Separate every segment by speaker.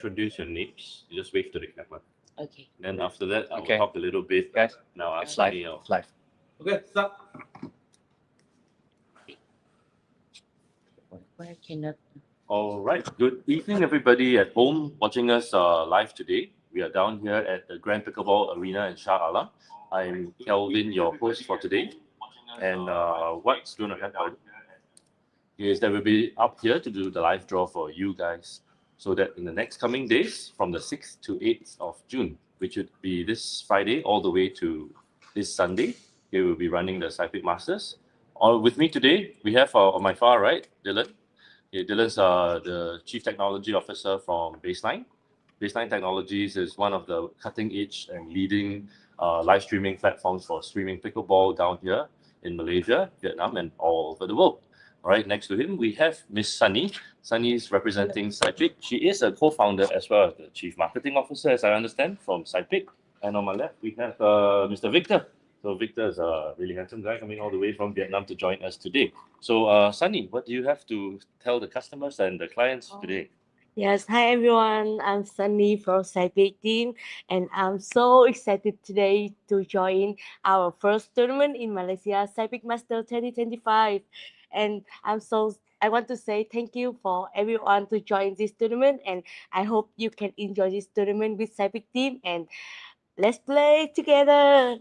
Speaker 1: introduce your names. You just wave to the camera.
Speaker 2: Okay.
Speaker 1: Then after that, I will
Speaker 3: Okay.
Speaker 1: talk a little bit.
Speaker 3: Guys,
Speaker 1: Now
Speaker 3: it's live. It's live.
Speaker 1: Okay, start.
Speaker 2: Why I cannot?
Speaker 1: All right. Good evening, everybody at home watching us live today. We are down here at the Grand Pickleball Arena in Shah Alam. I'm Kelvin, your host for today. And what's going to happen is that we'll be up here to do the live draw for you guys, so that in the next coming days, from the 6th to 8th of June, which would be this Friday all the way to this Sunday, we will be running the SYPIK Masters. With me today, we have on my far right, Dylan. Okay, Dylan's the Chief Technology Officer from Baseline. Baseline Technologies is one of the cutting edge and leading live streaming platforms for streaming pickleball down here in Malaysia, Vietnam, and all over the world. All right, next to him, we have Miss Sunny. Sunny is representing SYPIK. She is a co-founder as well as the Chief Marketing Officer, as I understand, from SYPIK. And on my left, we have Mr. Victor. So Victor is a really handsome guy coming all the way from Vietnam to join us today. So Sunny, what do you have to tell the customers and the clients today?
Speaker 2: Yes, hi everyone. I'm Sunny from SYPIK team, and I'm so excited today to join our first tournament in Malaysia, SYPIK Master 2025. And I want to say thank you for everyone to join this tournament, and I hope you can enjoy this tournament with SYPIK team, and let's play together.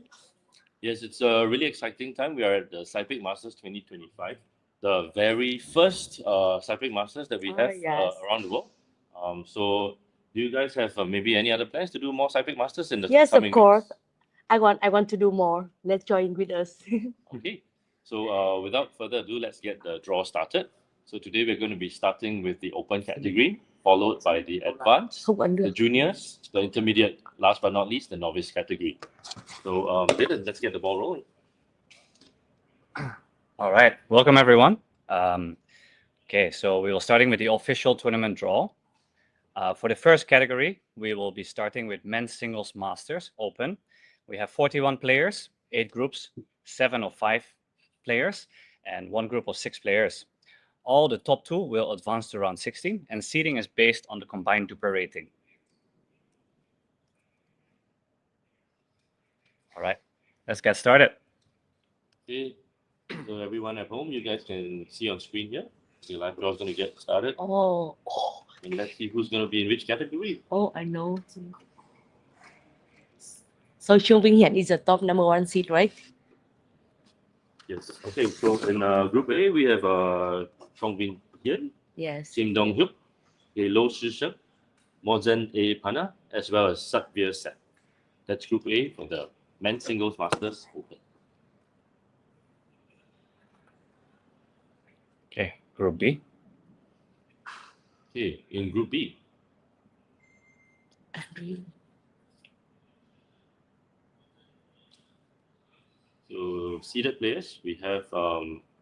Speaker 1: Yes, it's a really exciting time. We are at the SYPIK Masters 2025, the very first SYPIK Masters that we have
Speaker 2: Yes.
Speaker 1: around the world. So do you guys have maybe any other plans to do more SYPIK Masters in the
Speaker 2: Yes, of
Speaker 1: coming
Speaker 2: course.
Speaker 1: weeks?
Speaker 2: I want to do more. Let's join with us.
Speaker 1: Okay, so without further ado, let's get the draw started. So today we're going to be starting with the open category, followed by the advanced,
Speaker 2: Không ấn
Speaker 1: the
Speaker 2: được.
Speaker 1: juniors, the intermediate, last but not least, the novice category. So Dylan, let's get the ball rolling.
Speaker 3: All right. Welcome, everyone. Okay, so we will starting with the official tournament draw. For the first category, we will be starting with men's singles masters open. We have 41 players, 8 groups, 7 of 5 players, and 1 group of 6 players. All the top 2 will advance to round 16, and seeding is based on the combined Duper rating. All right, let's get started.
Speaker 1: Okay, so everyone at home, you guys can see on screen here. The live draw is going to get started.
Speaker 2: Oh,
Speaker 1: And let's see who's going to be in which category.
Speaker 2: I know. So Chung Vinh Hiển is the top number 1 seed, right?
Speaker 1: Yes. Okay, so in Group A, we have Chong Vin Hian,
Speaker 2: Yes.
Speaker 1: Kim Dong Hyuk, Lo Shishak, Mozen A Pana, as well as Satvir Sen. That's Group A for the men's singles masters open.
Speaker 3: Okay, Group B.
Speaker 1: Okay, in Group B, so seeded players, we have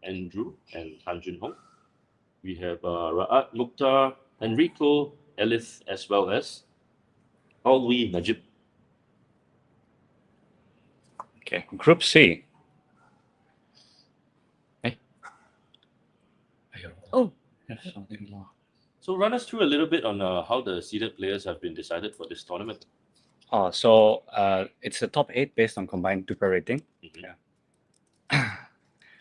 Speaker 1: Andrew and Han Jun Hong. We have Ra'at Mukhtar, Enrico, Elif, as well as Alwi Najib.
Speaker 3: Okay, Group C. Hey.
Speaker 2: Oh.
Speaker 3: Yes, something more.
Speaker 1: So run us through a little bit on how the seeded players have been decided for this tournament.
Speaker 3: So it's the top 8 based on combined Duper rating.
Speaker 1: Mhm.
Speaker 3: Yeah.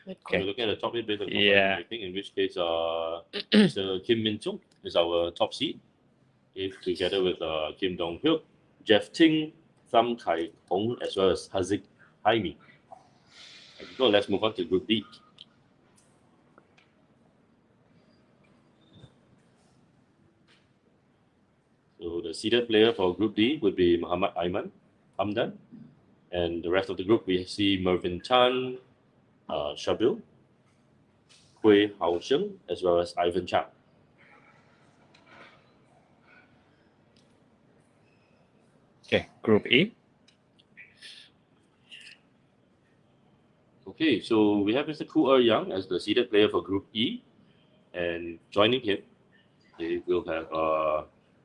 Speaker 1: So
Speaker 3: Okay.
Speaker 1: we're looking at the top 8 based on
Speaker 3: Yeah.
Speaker 1: combined rating, in which case Mr. Kim Min Chung is our top seed, together with Kim Dong Hyuk, Jeff Ting, Tham Kai Hong, as well as Haziq Haimi. So let's move on to Group D. So the seeded player for Group D would be Muhammad Aiman Hamdan, and the rest of the group we see Mervin Chan, Shabil, Hui Hao Sheng, as well as Ivan Chang.
Speaker 3: Okay, Group E.
Speaker 1: Okay, so we have Mr. Ku Yang as the seeded player for Group E, and joining him, they will have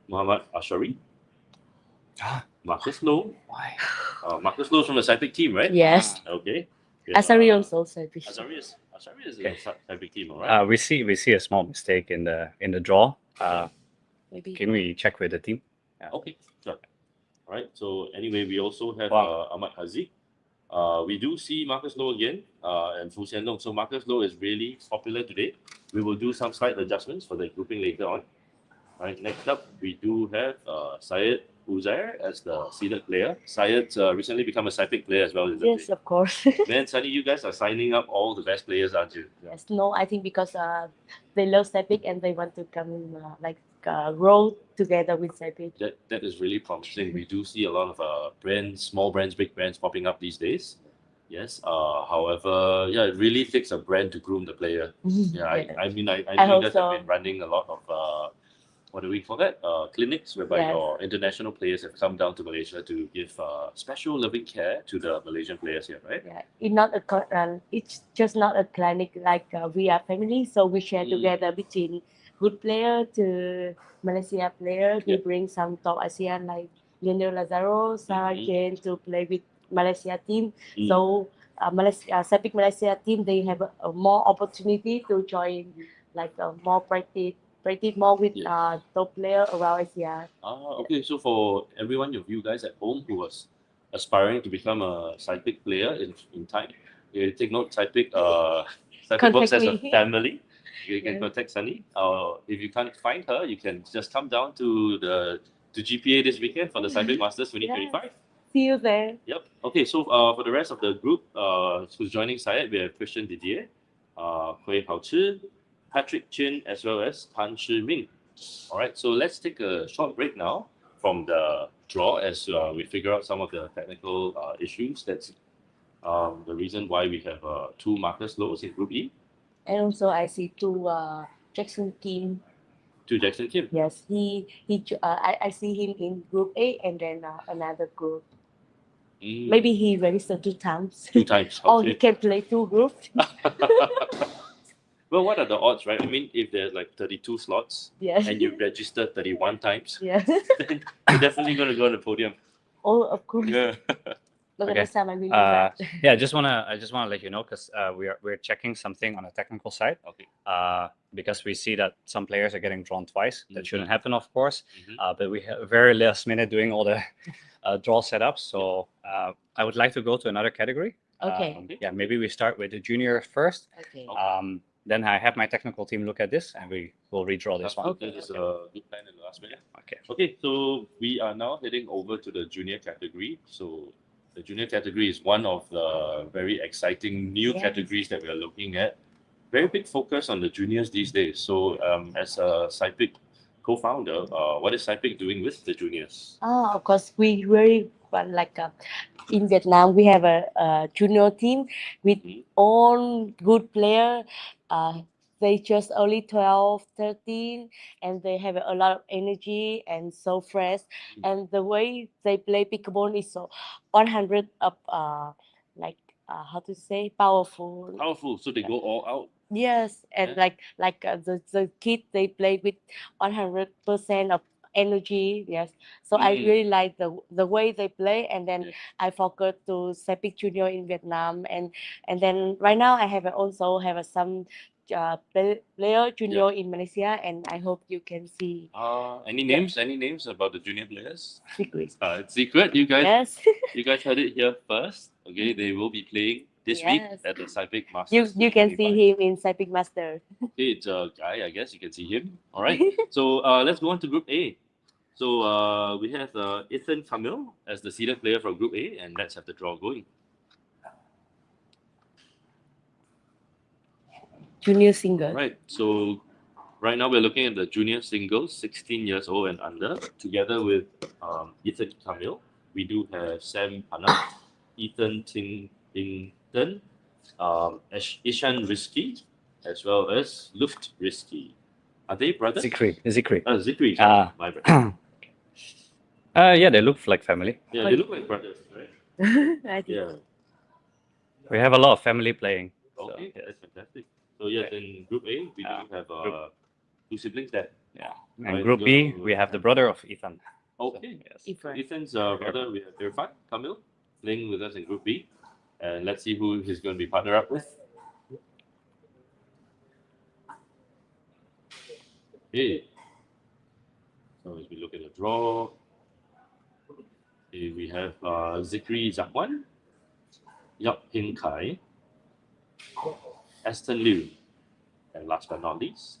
Speaker 1: Muhammad Ashari, Marcus Low.
Speaker 3: Why?
Speaker 1: Marcus Low from the SYPIK team, right?
Speaker 2: Yes.
Speaker 1: Okay.
Speaker 2: Asari also SYPIK.
Speaker 1: Ashari is
Speaker 3: Okay.
Speaker 1: the SYPIK team, all right?
Speaker 3: We see a small mistake in the draw.
Speaker 2: maybe.
Speaker 3: Can we check with the team?
Speaker 1: Okay, sure. All right. So anyway, we also have
Speaker 3: Wow.
Speaker 1: Ahmad Haziq. We do see Marcus Low again and Fu Xiandong. So Marcus Low is really popular today. We will do some slight adjustments for the grouping later on. All right. Next up, we do have Syed Uzair as the seeded player. Syed's recently become a SYPIK player as well. Isn't
Speaker 2: Yes,
Speaker 1: he?
Speaker 2: of course.
Speaker 1: Man, Sunny, you guys are signing up all the best players, aren't you?
Speaker 2: Yes, no, I think because they love Sypik and they want to come grow together with Sypik.
Speaker 1: That is really promising. We do see a lot of brands, small brands, big brands popping up these days. Yes. However, yeah, it really takes a brand to groom the player. Yeah.
Speaker 2: Yeah.
Speaker 1: I mean, I
Speaker 2: I
Speaker 1: know you
Speaker 2: hope
Speaker 1: guys
Speaker 2: so.
Speaker 1: have been running a lot of what do we call that? Clinics whereby
Speaker 2: Yes.
Speaker 1: your international players have come down to Malaysia to give special loving care to the Malaysian players here, right?
Speaker 2: Yeah, it's just not a clinic like we are family, so we share together between good player to Malaysia player. We
Speaker 1: Yeah.
Speaker 2: bring some top ASEAN like Leonel Lazaro, Sarah Jane to play with Malaysia team. So Sypik Malaysia team they have a more opportunity to join like more practice more with top player around Asia.
Speaker 1: Okay. So for everyone of you guys at home who was aspiring to become a SYPIK player in time, you take note. SYPIK works as a
Speaker 2: me.
Speaker 1: family. You can
Speaker 2: Yes.
Speaker 1: contact Sunny. If you can't find her, you can just come down to GPA this weekend for the SYPIK Masters 2025.
Speaker 2: See you there.
Speaker 1: Yep. Okay. So for the rest of the group who's joining Syed, we have Christian Didier, Hui Hao Chi, Patrick Chin, as well as Tan Shi Ming. All right. So let's take a short break now from the draw as we figure out some of the technical issues. That's the reason why we have two Marcus Lows in Group E.
Speaker 2: And also I see two Jackson Kim.
Speaker 1: To Jackson Kim.
Speaker 2: Yes, I see him in Group A and then another group. Maybe he registered 2 times.
Speaker 1: 2 times.
Speaker 2: Or he
Speaker 1: Okay.
Speaker 2: can play 2 groups.
Speaker 1: Well, what are the odds, right? I mean, if there's like 32 slots
Speaker 2: Yes.
Speaker 1: and you registered 31 times,
Speaker 2: Yeah.
Speaker 1: then you're definitely going to go on the podium.
Speaker 2: Oh, of course.
Speaker 1: Yeah.
Speaker 2: Look
Speaker 3: Okay.
Speaker 2: at this time I will do that.
Speaker 3: Yeah, I just wanna let you know because we're checking something on the technical side.
Speaker 1: Okay.
Speaker 3: Because we see that some players are getting drawn twice. That
Speaker 1: Mhm.
Speaker 3: shouldn't happen, of course.
Speaker 1: Mhm.
Speaker 3: But we have very last minute doing all the draw setups. So I would like to go to another category.
Speaker 2: Okay.
Speaker 3: Yeah, maybe we start with the junior first.
Speaker 2: Okay.
Speaker 3: Then I have my technical team look at this, and we will redraw this one.
Speaker 1: Okay. This is a good plan in the last minute.
Speaker 3: Okay.
Speaker 1: Okay, so we are now heading over to the junior category. So the junior category is one of the very exciting new
Speaker 2: Yes.
Speaker 1: categories that we are looking at. Very big focus on the juniors these days. So as a SYPIK co-founder, what is SYPIK doing with the juniors?
Speaker 2: Of course, we really like in Vietnam we have a junior team with all good player. They just only 12, 13, and they have a lot of energy and so fresh. And the way they play pickleball is so 100 of how to say powerful.
Speaker 1: Powerful, so they go all out.
Speaker 2: Yes, and
Speaker 1: Yeah.
Speaker 2: the kids they play with 100% of energy. Yes, so I really like the way they play, and then I focus to SYPIK Junior in Vietnam, and then right now I also have some player junior in Malaysia, and I hope you can see.
Speaker 1: Any names? Any names about the junior players?
Speaker 2: Secret.
Speaker 1: It's secret. You guys,
Speaker 2: Yes.
Speaker 1: you guys heard it here first. Okay, they will be playing this week
Speaker 2: Yes.
Speaker 1: at the SYPIK Masters.
Speaker 2: You can
Speaker 1: 2025.
Speaker 2: see him in SYPIK Master.
Speaker 1: Okay, it's a guy. I guess you can see him. All right. So let's go on to Group A. So we have Ethan Camille as the seeded player from Group A, and let's have the draw going.
Speaker 2: Junior single.
Speaker 1: Right. So right now we're looking at the junior singles, 16 years old and under, together with Ethan Camille. We do have Sam Panam, Ethan Tington, Ishan Risky, as well as Luft Risky. Are they brothers?
Speaker 3: Zikri.
Speaker 1: Zikri. My brother.
Speaker 3: Yeah, they look like family.
Speaker 1: Yeah, they look like brothers, right?
Speaker 2: I think.
Speaker 1: Yeah.
Speaker 3: We have a lot of family playing.
Speaker 1: Okay,
Speaker 3: So,
Speaker 1: that's fantastic. So yes, in Group A, we do have two siblings there.
Speaker 3: yeah.
Speaker 1: Right,
Speaker 3: And Group B,
Speaker 1: go-
Speaker 3: we have the brother of Ethan.
Speaker 1: Okay.
Speaker 3: Yes.
Speaker 2: Ifran.
Speaker 1: Ethan's brother, we have Irfan Kamil playing with us in Group B. And let's see who he's going to be partnered up with. Hey. So as we look at the draw, we have Zikri Zakwan, Yap Hing Kai, Aston Liu, and last but not least,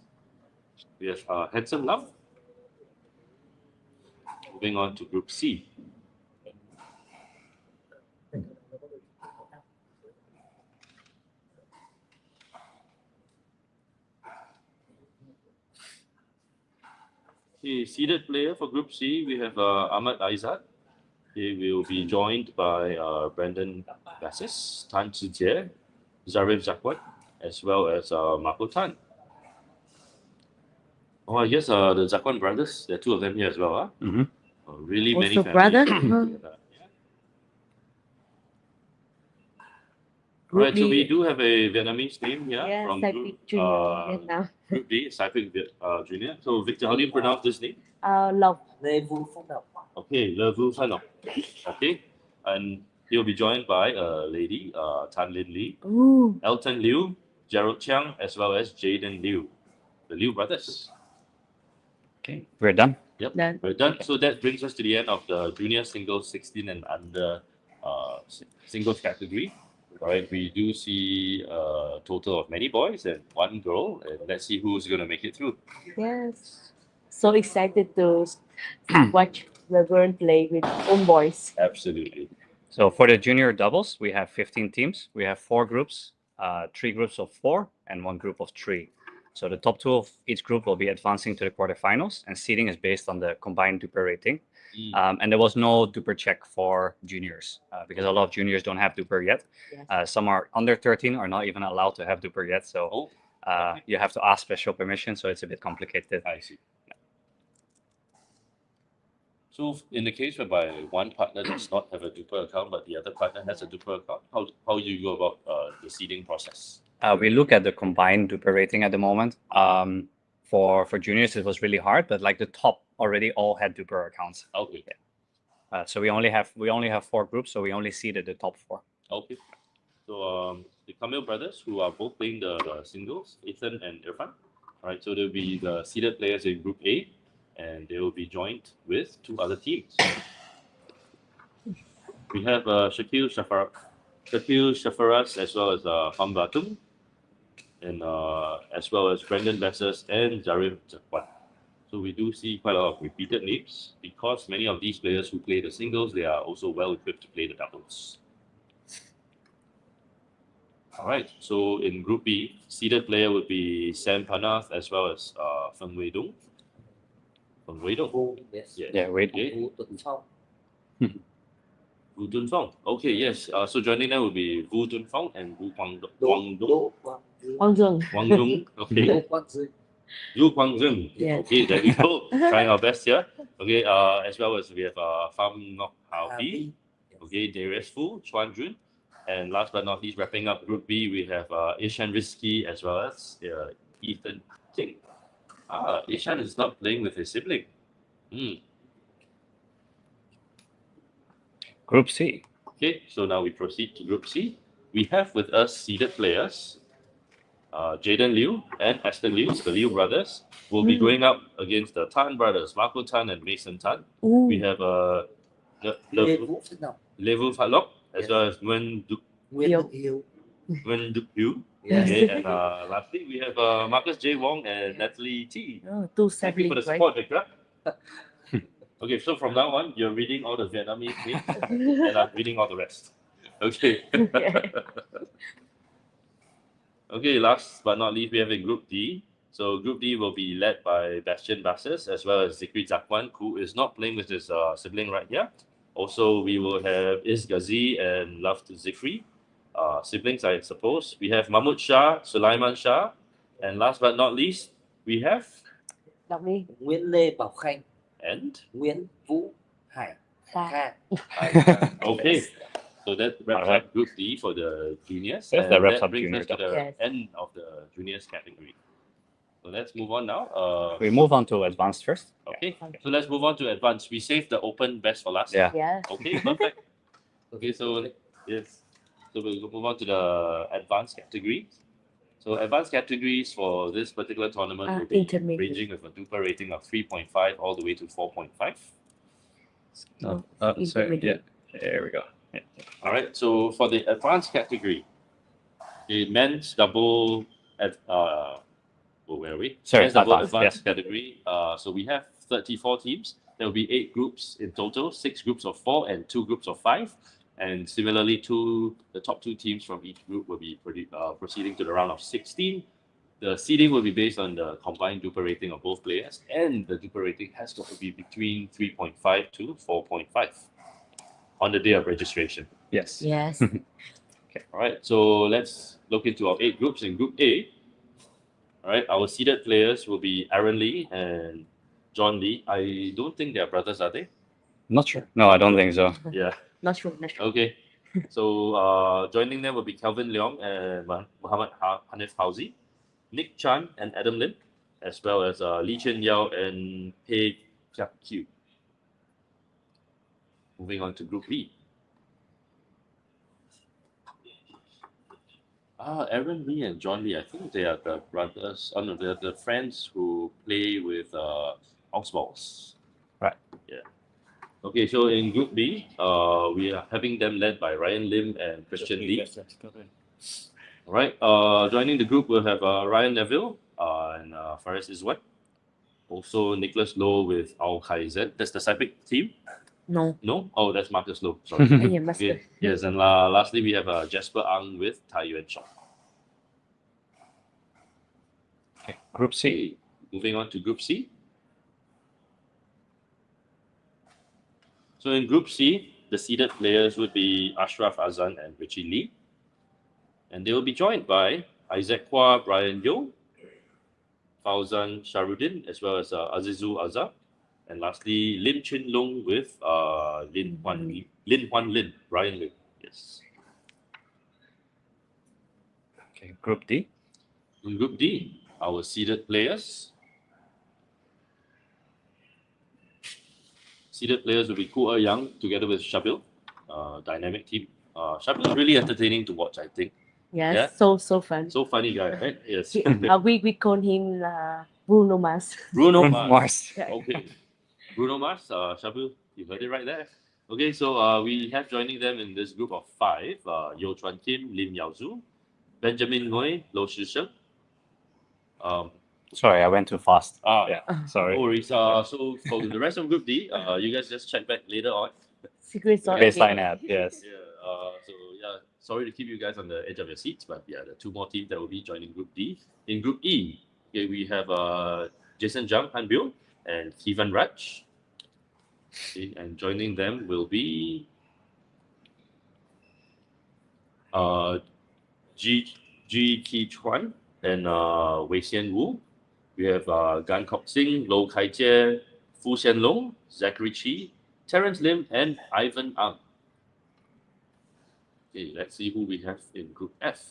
Speaker 1: we have Hanson Lam. Moving on to Group C. The seeded player for Group C, we have Ahmad Aizat. He will be joined by Brandon Bassis, Tan Zijie, Zarif Zakwat, as well as Marco Tan. Oh, I guess the Zakwan brothers, there are two of them here as well.
Speaker 3: Mm-hmm.
Speaker 1: Really many
Speaker 2: Also
Speaker 1: families.
Speaker 2: brother.
Speaker 1: Right, so we do have a Vietnamese name here
Speaker 2: Yeah,
Speaker 1: from
Speaker 2: Sypik
Speaker 1: Group,
Speaker 2: Junior Vietnam.
Speaker 1: Group D, Sypik Junior. So Victor, how do you pronounce this name?
Speaker 2: Lộc.
Speaker 1: Okay, Le Vu Phan Lộc. Okay, and he'll be joined by a lady, Tan Lin Lee,
Speaker 2: Ooh.
Speaker 1: Elton Liu, Gerald Chiang, as well as Jaden Liu, the Liu brothers.
Speaker 3: Okay, we're done.
Speaker 1: Yep,
Speaker 2: Done.
Speaker 1: we're done. So that brings us to the end of the junior singles 16 and under singles category. All right, we do see a total of many boys and one girl, and let's see who's going to make it through.
Speaker 2: Yes. So excited to watch Laverne play with own boys.
Speaker 1: Absolutely.
Speaker 3: So for the junior doubles, we have 15 teams. We have 4 groups, 3 groups of 4, and 1 group of 3. So the top 2 of each group will be advancing to the quarterfinals, and seeding is based on the combined duper rating. And there was no duper check for juniors because a lot of juniors don't have duper yet.
Speaker 2: Yes.
Speaker 3: Some are under 13 are not even allowed to have duper yet. So you have to ask special permission. So it's a bit complicated.
Speaker 1: I see. So in the case whereby one partner does not have a duper account, but the other partner has a duper account, how do you go about the seeding process?
Speaker 3: We look at the combined duper rating at the moment. For juniors, it was really hard, but like the top already all had duper accounts.
Speaker 1: Okay.
Speaker 3: So we only have 4 groups, so we only seeded the top 4.
Speaker 1: Okay. So the Kamil brothers, who are both playing the singles, Ethan and Irfan. All right. So they'll be the seeded players in Group A, and they will be joined with 2 other teams. We have Shakil Shafaras as well as Ham Batum, and as well as Brendan Bessers and Zarif Zakwan. So we do see quite a lot of repeated names because many of these players who play the singles, they are also well equipped to play the doubles. All right, so in Group B, seeded player would be Sam Panath as well as Feng Wei Dong. Feng Wei Dong.
Speaker 4: Yes.
Speaker 1: Yes.
Speaker 3: Yeah, wait.
Speaker 1: Okay.
Speaker 4: Wu Tuấn Phong.
Speaker 1: Wu Tun Fong. Okay, yes. So joining them will be Wu Tun Fong and Wu Quang Dong.
Speaker 2: Quang Dung.
Speaker 1: Wang Dung. Okay.
Speaker 4: Đỗ Quang Dư.
Speaker 1: Yu Quang Zeng.
Speaker 2: Yes.
Speaker 1: Okay, there we go. Trying our best here. Okay, as well as we have Pham Ngoc Hao Pi. Okay, Darius Fu, Chuan Jun. And last but not least, wrapping up Group B, we have Ishan Rizki as well as Ethan Ting. Ishan is not playing with his sibling.
Speaker 3: Group C.
Speaker 1: Okay, so now we proceed to Group C. We have with us seeded players, Jaden Liu and Aston Liu, the Liu brothers, will be going up against the Tan brothers, Marco Tan and Mason Tan.
Speaker 2: Ooh.
Speaker 1: We have
Speaker 4: Lê Vũ Phước Ngọc.
Speaker 1: Levu Phalok as well as Nguyen Duc
Speaker 4: Nguyễn Đức Hiếu.
Speaker 1: Okay,
Speaker 4: Yes.
Speaker 1: and lastly, we have Marcus J. Wong and Natalie T.
Speaker 2: Oh, 2
Speaker 1: Thank you for the
Speaker 2: siblings, right?
Speaker 1: support, Victor. Okay, so from now on, you're reading all the Vietnamese names and I'm reading all the rest. Okay. Okay, last but not least, we have a Group D. So Group D will be led by Bastian Basses as well as Zikri Zakwan, who is not playing with his sibling right here. Also, we will have Is Ghazi and Love to Zikri, siblings, I suppose. We have Mahmud Shah, Sulaiman Shah, and last but not least, we have
Speaker 2: Đọc đi.
Speaker 4: Nguyễn Lê Bảo Khanh.
Speaker 1: and
Speaker 4: Nguyễn Vũ Hải
Speaker 2: Kha.
Speaker 4: Kha.
Speaker 1: okay. So that wraps
Speaker 3: Alright.
Speaker 1: up Group D for the juniors.
Speaker 3: Yes,
Speaker 1: and
Speaker 3: that wraps up
Speaker 1: brings
Speaker 3: junior
Speaker 1: us to the
Speaker 2: Yes.
Speaker 1: end of the juniors category. So let's move on now.
Speaker 3: We move on to advanced first.
Speaker 1: Okay, so let's move on to advanced. We saved the open best for last.
Speaker 3: Yeah.
Speaker 2: Yes.
Speaker 1: Okay, perfect. Okay, so yes, so we'll move on to the advanced category. So advanced categories for this particular tournament will be
Speaker 2: intermediate.
Speaker 1: ranging with a duper rating of 3.5 all the way to 4.5.
Speaker 3: Oh, sorry. Yeah,
Speaker 2: intermediate.
Speaker 3: there we go. Yeah.
Speaker 1: All right. So for the advanced category, the men's double at where are we?
Speaker 3: Sorry,
Speaker 1: Men's double
Speaker 3: advanced,
Speaker 1: advanced
Speaker 3: yes.
Speaker 1: category. So we have 34 teams. There will be 8 groups in total, 6 groups of 4 and 2 groups of 5. And similarly, the top 2 teams from each group will be proceeding to the round of 16. The seeding will be based on the combined duper rating of both players, and the duper rating has to be between 3.5 to 4.5 on the day of registration.
Speaker 3: Yes.
Speaker 2: Yes.
Speaker 1: All right, so let's look into our 8 groups. In Group A, all right, our seeded players will be Aaron Lee and John Lee. I don't think they're brothers, are they?
Speaker 3: Not sure. No, I don't think so.
Speaker 1: Yeah.
Speaker 2: Not sure. Not sure.
Speaker 1: Okay. So joining them will be Kelvin Leong and Muhammad Hanif Hauzi, Nick Chan and Adam Lim, as well as Lee Chen Yao and Pei Kiak Q. Moving on to Group B. Aaron Lee and John Lee, I think they are the brothers. Oh no, they're the friends who play with Oxballs.
Speaker 3: Right.
Speaker 1: Yeah. Okay, so in Group B, we are having them led by Ryan Lim and Christian Lee. All right. Joining the group, we'll have Ryan Neville and Faris Iswat. Also, Nicholas Lowe with Al Kaizen. That's the SYPIK team.
Speaker 2: No.
Speaker 1: No? Oh, that's Marcus Lowe. Sorry.
Speaker 2: Yeah, master.
Speaker 1: Okay. Yes, and lastly, we have Jasper Ang with Tai Yuan Shop.
Speaker 3: Okay. Group C.
Speaker 1: Okay, moving on to Group C. So in Group C, the seeded players would be Ashraf Azan and Richie Lee. And they will be joined by Isaac Hua, Brian Yo, Fauzan Sharudin, as well as Azizu Azhar. And lastly, Lim Chin Long with Lin Huan Lin, Brian Lin. Yes.
Speaker 3: Okay. Group D.
Speaker 1: In Group D, our seeded players. Seeded players will be Ku Yang together with Shabil, dynamic team. Shabil is really entertaining to watch, I think.
Speaker 2: Yes.
Speaker 1: Yeah.
Speaker 2: So fun.
Speaker 1: So funny guy, right? Yes.
Speaker 2: We call him Bruno Mars.
Speaker 1: Bruno
Speaker 3: Bruno
Speaker 1: Mars.
Speaker 3: Mars.
Speaker 1: Okay. Bruno Mars, Shabil, you heard it right there. Okay, so we have joining them in this group of 5, Yo Chuan Kim, Lim Yao Zhu, Benjamin Ngoi, Lo Shi Sheng.
Speaker 3: Sorry, I went too fast.
Speaker 1: Yeah.
Speaker 3: Sorry.
Speaker 1: No worries. So for the rest of Group D, you guys just check back later on.
Speaker 2: Secret sauce.
Speaker 3: Baseline app. Yes.
Speaker 1: Yeah. So yeah, sorry to keep you guys on the edge of your seats, but yeah, the 2 more teams that will be joining Group D. In Group E, okay, we have Jason Zhang, Han Biu, and Kevan Raj. Okay, and joining them will be Ji Ki Chuan and Wei Xian Wu. We have Gan Kok Sing, Lo Kai Jie, Fu Xian Long, Zachary Chi, Terence Lim, and Ivan Ang. Okay, let's see who we have in Group F.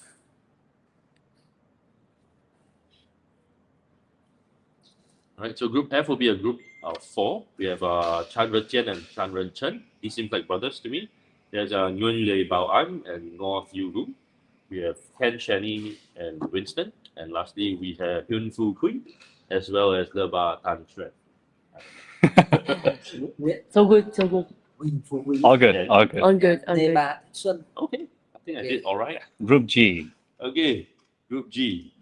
Speaker 1: All right, so Group F will be a group of 4. We have Chan Ren and Chan Ren Chen. These seem like brothers to me. There's Nguyen Lei Bao An and Ngor Thiu Ru. We have Ken Shenny and Winston. And lastly, we have Hyun Fu Kui, as well as Leba Tan Xuan.
Speaker 2: So good. So good.
Speaker 3: All good. All good.
Speaker 2: On good. On
Speaker 4: Đề
Speaker 2: good.
Speaker 4: bà Xuân.
Speaker 1: Okay, I think I did all right.
Speaker 3: Group G.
Speaker 1: Okay, Group G.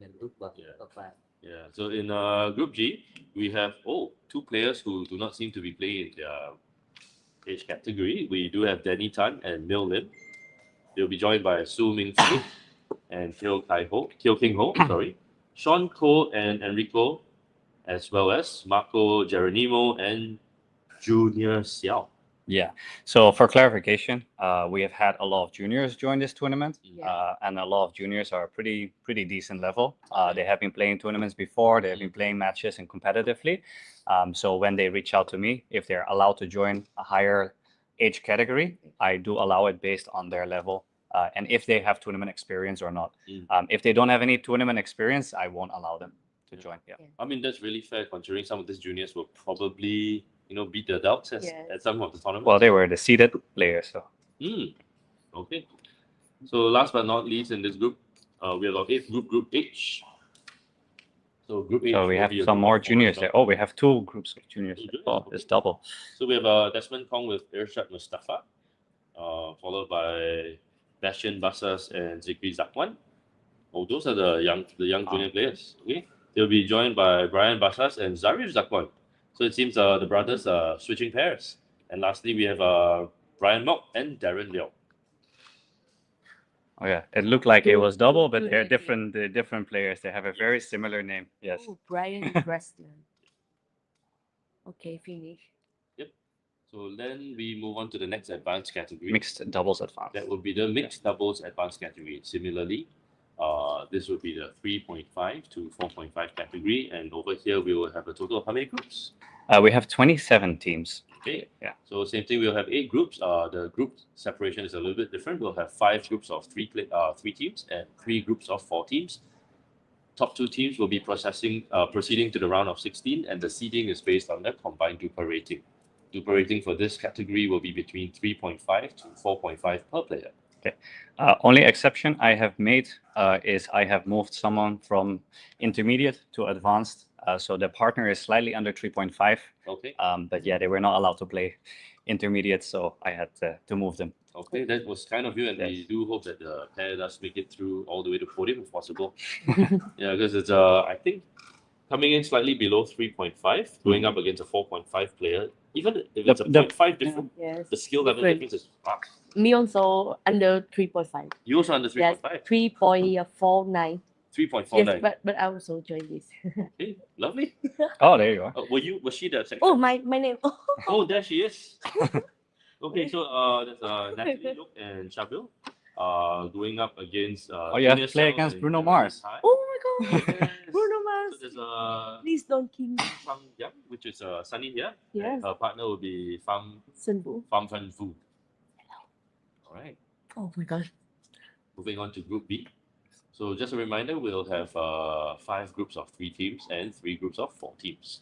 Speaker 4: Mình rút bật
Speaker 1: Yeah.
Speaker 4: bật vào.
Speaker 1: Yeah, so in Group G, we have 2 players who do not seem to be playing in their age category. We do have Danny Tan and Mil Lim. They'll be joined by Su Ming Fu and Kyo King Ho, sorry, Sean Ko and Enrico, as well as Marco Geronimo and Junior Xiao.
Speaker 3: Yeah. So for clarification, we have had a lot of juniors join this tournament,
Speaker 2: Yeah.
Speaker 3: and a lot of juniors are pretty decent level. They have been playing tournaments before. They have been playing matches and competitively. So when they reach out to me, if they're allowed to join a higher age category, I do allow it based on their level and if they have tournament experience or not. If they don't have any tournament experience, I won't allow them to join. Yeah.
Speaker 1: I mean, that's really fair considering some of these juniors will probably, beat the adults at some of the tournaments.
Speaker 3: Well, they were the seeded players. So
Speaker 1: Okay. So last but not least in this group, we have our eighth group, Group H. So Group H.
Speaker 3: So we
Speaker 1: will
Speaker 3: have
Speaker 1: be a
Speaker 3: some
Speaker 1: group
Speaker 3: more
Speaker 1: of four
Speaker 3: juniors
Speaker 1: as
Speaker 3: there.
Speaker 1: well.
Speaker 3: Oh, we have two groups of juniors.
Speaker 1: Two juniors,
Speaker 3: Oh,
Speaker 1: okay.
Speaker 3: it's double.
Speaker 1: So we have Desmond Kong with Irshad Mustafa, followed by Bastian Bassas and Zikri Zakwan. Oh, those are the young junior players. Okay, they'll be joined by Brian Bassas and Zarif Zakwan. So it seems the brothers are switching pairs. And lastly, we have Brian Mok and Darren Liao.
Speaker 3: Oh yeah, it looked like it
Speaker 2: Two-
Speaker 3: was double, but
Speaker 2: two
Speaker 3: they're
Speaker 2: native.
Speaker 3: different players. They have a very similar name. Yes.
Speaker 2: Oh, Brian and Preston. Okay, finish.
Speaker 1: So then we move on to the next advanced category.
Speaker 3: Mixed doubles advanced.
Speaker 1: That would be the mixed doubles advanced category. Similarly, this would be the 3.5 to 4.5 category. And over here, we will have a total of how many groups?
Speaker 3: We have 27 teams.
Speaker 1: Okay.
Speaker 3: Yeah.
Speaker 1: So same thing, we'll have 8 groups. The group separation is a little bit different. We'll have 5 groups of 3 teams and 3 groups of 4 teams. Top 2 teams will be proceeding to the round of 16, and the seeding is based on the combined Duper rating. Duper rating for this category will be between 3.5 to 4.5 per player.
Speaker 3: Only exception I have made is I have moved someone from intermediate to advanced. So the partner is slightly under 3.5.
Speaker 1: Okay.
Speaker 3: But yeah, they were not allowed to play intermediate, so I had to move them.
Speaker 1: Okay, that was kind of you, and we
Speaker 3: Yes.
Speaker 1: do hope that the pair does make it through all the way to podium if possible. Yeah, because it's I think coming in slightly below 3.5, going up against a 4.5 player. Even if it's a
Speaker 3: The-
Speaker 1: 0.5 difference,
Speaker 2: Yes.
Speaker 1: the skill level
Speaker 2: different.
Speaker 1: difference is vast.
Speaker 2: Me also under 3.5.
Speaker 1: You also under
Speaker 2: Yes,
Speaker 1: 3.5,
Speaker 2: 3.49.
Speaker 1: 3.49.
Speaker 2: Yes, but I also joined this.
Speaker 1: Okay, lovely.
Speaker 3: Oh, there you are.
Speaker 1: Was she the second?
Speaker 2: Oh, my name.
Speaker 1: Oh, there she is. Okay, so there's Natalie Luke and Shabil going up against.
Speaker 3: Oh, you have to play against Bruno Mars.
Speaker 2: Oh my God.
Speaker 1: Yes.
Speaker 2: Bruno
Speaker 1: So
Speaker 2: Mars.
Speaker 1: there's
Speaker 2: Please don't kill me.
Speaker 1: Fang Yang, which is Sunny here.
Speaker 2: Yes.
Speaker 1: Her partner will be Fang
Speaker 2: Sun Wu.
Speaker 1: Fan Fu. All right.
Speaker 2: Oh my God.
Speaker 1: Moving on to Group B. So just a reminder, we'll have 5 groups of 3 teams and 3 groups of 4 teams.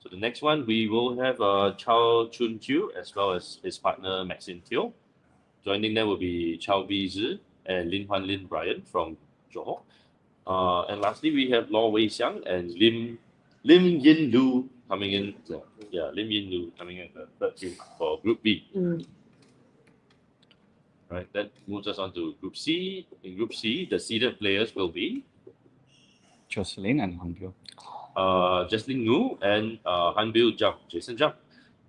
Speaker 1: So the next one, we will have Chao Chun Chiu as well as his partner Maxine Teo. Joining them will be Chao Bi Zhi and Lin Huan Lin Brian from Johor. And lastly, we have Law Wei Xiang and Lim Yin Lu coming in. Lim Yin Lu coming in the third team for Group B. Right, that moves us on to Group C. In Group C, the seeded players will be
Speaker 3: Jocelyn and Hangyo.
Speaker 1: Jesslyn Ngu and Hanbiu Zhang, Jason Zhang.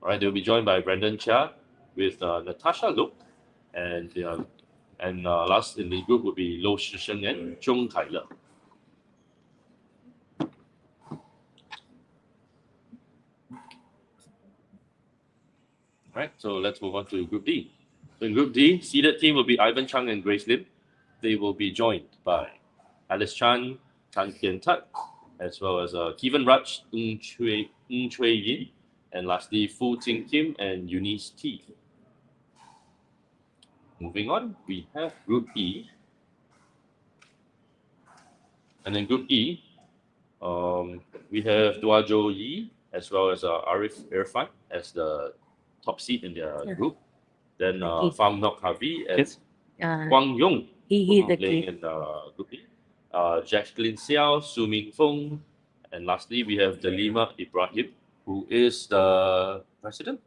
Speaker 1: All right, they'll be joined by Brandon Chia with Natasha Luk, and last in the group would be Lo Shisheng and Zhong Kaile. Right, so let's move on to Group D. So in Group D, seeded team will be Ivan Chang and Grace Lim. They will be joined by Alice Chan, Tan Kian Tat, as well as Kevin Raj, Ng Chui Yin, and lastly Fu Ting Kim and Eunice T. Moving on, we have Group E. And in Group E, we have Dua Jo Yi as well as Arif Irfan as the top seed in their group. Then Pham Nok Havi and
Speaker 3: Kids.
Speaker 1: Kwang Yong
Speaker 2: He the
Speaker 1: playing
Speaker 2: kid.
Speaker 1: in Group E. Jacqueline Xiao, Su Ming Feng, and lastly we have Delima Ibrahim, who is the president.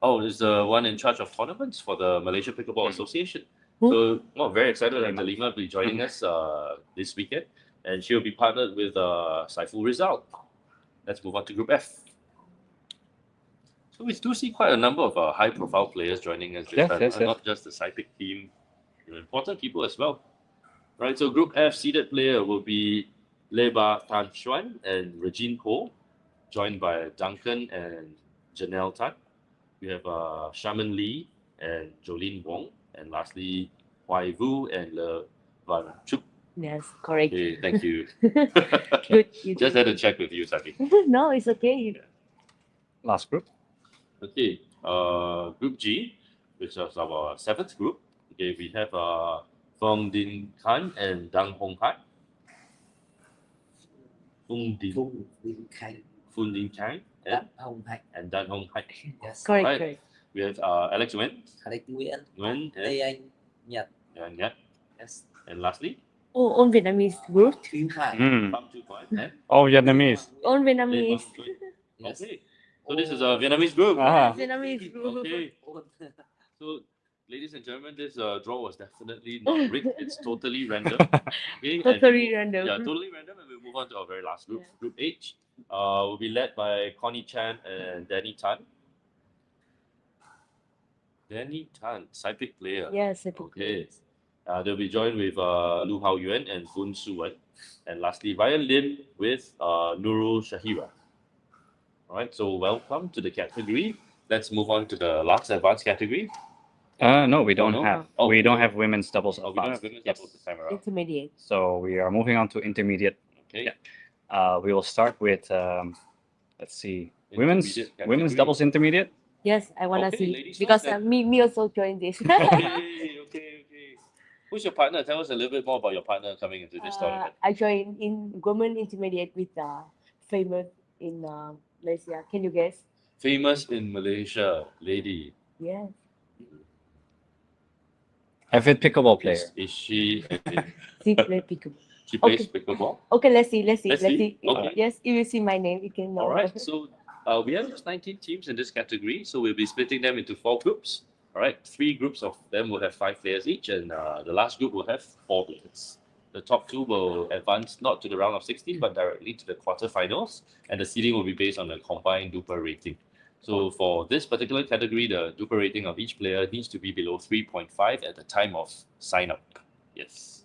Speaker 1: Oh, is the one in charge of tournaments for the Malaysia Pickleball Association. So, very excited that Delima will be joining us this weekend, and she will be partnered with Saiful Rizal. Let's move on to Group F. So we do see quite a number of high-profile players joining us this time,
Speaker 3: Yes.
Speaker 1: not just the SYPIK team, important people as well. Right, so Group F seeded player will be Leba Tan Xuan and Regine Ho, joined by Duncan and Janelle Tan. We have Shaman Lee and Jolene Wong, and lastly Huai Vu and Le Van Chuk.
Speaker 2: Yes, correct.
Speaker 1: Okay, thank you.
Speaker 2: Good. You
Speaker 1: Just
Speaker 2: did.
Speaker 1: had to check with you, Saki.
Speaker 2: No, it's okay.
Speaker 3: Last group.
Speaker 1: Okay, Group G, which is our 7th group. Okay, we have Fong Din Khan and Dang Hong Hai. Fong Din
Speaker 4: Khai.
Speaker 1: and Dan Hong Hai.
Speaker 4: Yes.
Speaker 2: Correct,
Speaker 1: Right.
Speaker 2: correct.
Speaker 1: We have Alex Nguyen,
Speaker 4: Alex Nguyễn,
Speaker 1: Nguyen
Speaker 4: Lê Anh, Nhật,
Speaker 1: and
Speaker 4: Yes.
Speaker 1: And lastly,
Speaker 2: Oh, on Vietnamese group.
Speaker 4: Thứ hai.
Speaker 3: Mm.
Speaker 1: Pham Tu Quai and
Speaker 3: Oh, Vietnamese.
Speaker 2: On
Speaker 1: Lê
Speaker 2: Vietnamese.
Speaker 1: Pham Duy.
Speaker 4: Yes.
Speaker 1: Okay. So this is a Vietnamese group.
Speaker 3: Ah.
Speaker 2: Vietnamese group.
Speaker 1: Okay. So, ladies and gentlemen, this draw was definitely not rigged. It's totally random. Okay, and
Speaker 2: Totally
Speaker 1: we
Speaker 2: random.
Speaker 1: Yeah, totally random, and we'll move on to our very last group,
Speaker 2: Yeah.
Speaker 1: Group H. Will be led by Connie Chan and Danny Tan. Danny Tan, SYPIK player.
Speaker 2: Yes, I think.
Speaker 1: Okay. They'll be joined with Lu Hao Yuan and Boon Su Wen. And lastly, Ryan Lim with Nurul Shahira. All right, so welcome to the category. Let's move on to the last advanced category.
Speaker 3: No, we don't
Speaker 1: no?
Speaker 3: have.
Speaker 1: Oh,
Speaker 3: we
Speaker 1: we
Speaker 3: don't
Speaker 1: don't-
Speaker 3: have women's doubles
Speaker 1: Oh, we don't
Speaker 3: advanced.
Speaker 1: have women's
Speaker 3: Yes.
Speaker 1: doubles this time around.
Speaker 2: Intermediate.
Speaker 3: So we are moving on to intermediate.
Speaker 1: Okay.
Speaker 3: Yeah. We will start with let's see, women's
Speaker 1: Intermediate
Speaker 3: women's
Speaker 1: category.
Speaker 3: doubles intermediate.
Speaker 2: Yes, I wanna
Speaker 1: Okay,
Speaker 2: see
Speaker 1: ladies
Speaker 2: because
Speaker 1: first
Speaker 2: me also join this.
Speaker 1: Okay. Who's your partner? Tell us a little bit more about your partner coming into this tournament.
Speaker 2: I joined in women intermediate with famous in Malaysia. Can you guess?
Speaker 1: Famous in Malaysia, lady.
Speaker 2: Yes.
Speaker 3: Avid pickleball player.
Speaker 1: Is she?
Speaker 2: She play pickleball.
Speaker 1: She plays
Speaker 2: Okay.
Speaker 1: pickleball.
Speaker 2: Okay, let's see.
Speaker 1: Let's see. Okay.
Speaker 2: Yes, if you see my name, you can know.
Speaker 1: All right. So we have 19 teams in this category. So we'll be splitting them into 4 groups. All right. 3 groups of them will have 5 players each, and the last group will have 4 players. The top 2 will advance not to the round of 16, but directly to the quarterfinals, and the seeding will be based on a combined Duper rating. So for this particular category, the Duper rating of each player needs to be below 3.5 at the time of sign up. Yes.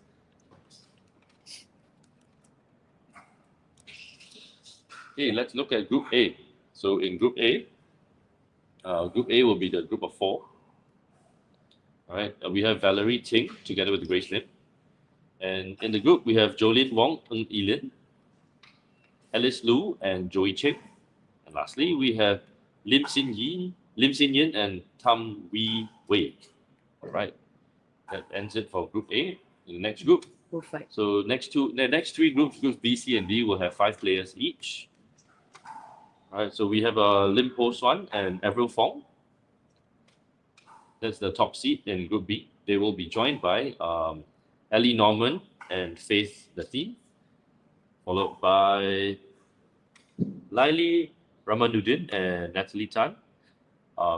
Speaker 1: Okay, let's look at Group A. So in Group A will be the group of 4. All right, we have Valerie Ting together with Grace Lim. And in the group, we have Jolene Wong, Ng Ilin, Alice Lu, and Joey Cheng. And lastly, we have Lim Xin Yin, and Tam Wee Wei. All right, that ends it for Group A. In the next group,
Speaker 2: Perfect.
Speaker 1: so the next 3 groups, Groups B, C, and D, will have 5 players each. All right, so we have Lim Po Swan and Avril Fong. That's the top seed in Group B. They will be joined by Ellie Norman and Faith Latif, followed by Laili Ramanuddin and Natalie Tan.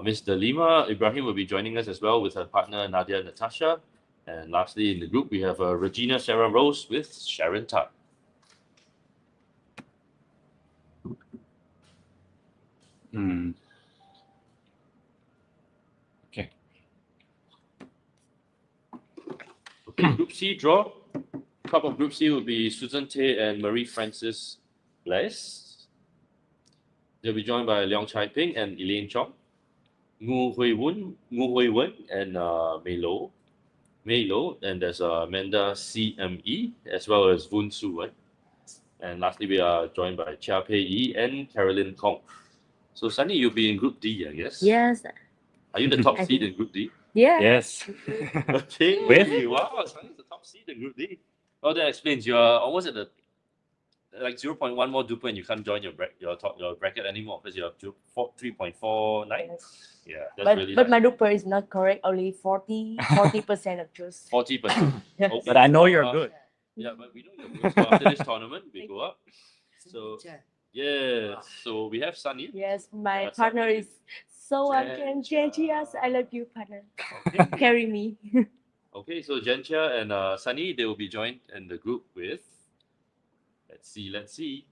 Speaker 1: Ms. Delima Ibrahim will be joining us as well with her partner Nadia Natasha. And lastly, in the group, we have Regina Sarah Rose with Sharon Tan.
Speaker 3: Hmm. Okay.
Speaker 1: Okay, Group C draw. Top of Group C will be Susan Tay and Marie Frances Blaise. They'll be joined by Leong Chai Ping and Elaine Chong, Ngu Hui Wen and Mei Lo, and there's Amanda CME as well as Voon Su Wen. And lastly, we are joined by Chia Pei Yi and Carolyn Kong. So Sunny, you'll be in Group D, I guess.
Speaker 2: Yes.
Speaker 1: Are you the top
Speaker 2: I
Speaker 1: seed
Speaker 2: think-
Speaker 1: in Group D?
Speaker 2: Yeah.
Speaker 3: Yes.
Speaker 1: Okay.
Speaker 3: With?
Speaker 1: Wow, Sunny's the top seed in Group D. Well, that explains you're almost at the 0.1 more duper, and you can't join your bracket anymore because you're 3.49.
Speaker 2: Yes.
Speaker 1: Yeah, that's
Speaker 2: But
Speaker 1: really
Speaker 2: but my
Speaker 1: nice.
Speaker 2: duper is not correct. Only 40% of juice.
Speaker 1: 40%.
Speaker 2: Yes.
Speaker 1: Okay,
Speaker 3: But I know
Speaker 1: so,
Speaker 3: you're good.
Speaker 1: Yeah, but we know you're good. So after this tournament, we go up. So yeah, so we have Sunny.
Speaker 2: Yes, my
Speaker 1: Yeah,
Speaker 2: partner
Speaker 1: Sunny.
Speaker 2: is so
Speaker 1: Jen.
Speaker 2: Yes, I love you, partner.
Speaker 1: Okay.
Speaker 2: Carry me.
Speaker 1: Okay, so Jencha and Sunny, they will be joined in the group with. Let's see.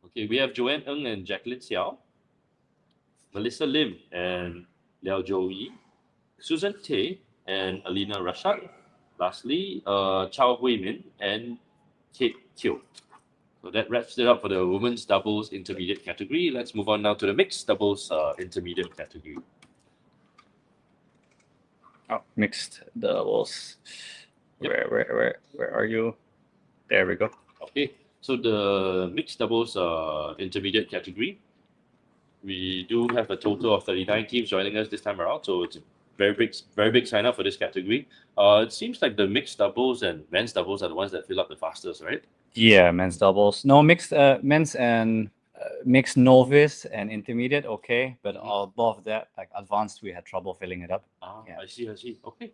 Speaker 1: Okay, we have Joanne Ng and Jacqueline Xiao, Melissa Lim and Liao Joey, Susan Tay and Alina Rashad. Lastly, Chao Hui Min and Kate Teo. So that wraps it up for the women's doubles intermediate category. Let's move on now to the mixed doubles intermediate category.
Speaker 3: Oh, mixed doubles.
Speaker 1: Yep.
Speaker 3: Where are you? There we go.
Speaker 1: Okay, so the mixed doubles intermediate category, we do have a total of 39 teams joining us this time around. So it's a very big sign up for this category. It seems like the mixed doubles and men's doubles are the ones that fill up the fastest, right?
Speaker 3: Yeah, men's doubles. No, mixed men's and Mixed novice and intermediate, okay, but above that, like advanced, we had trouble filling it up. Yeah.
Speaker 1: I see. Okay.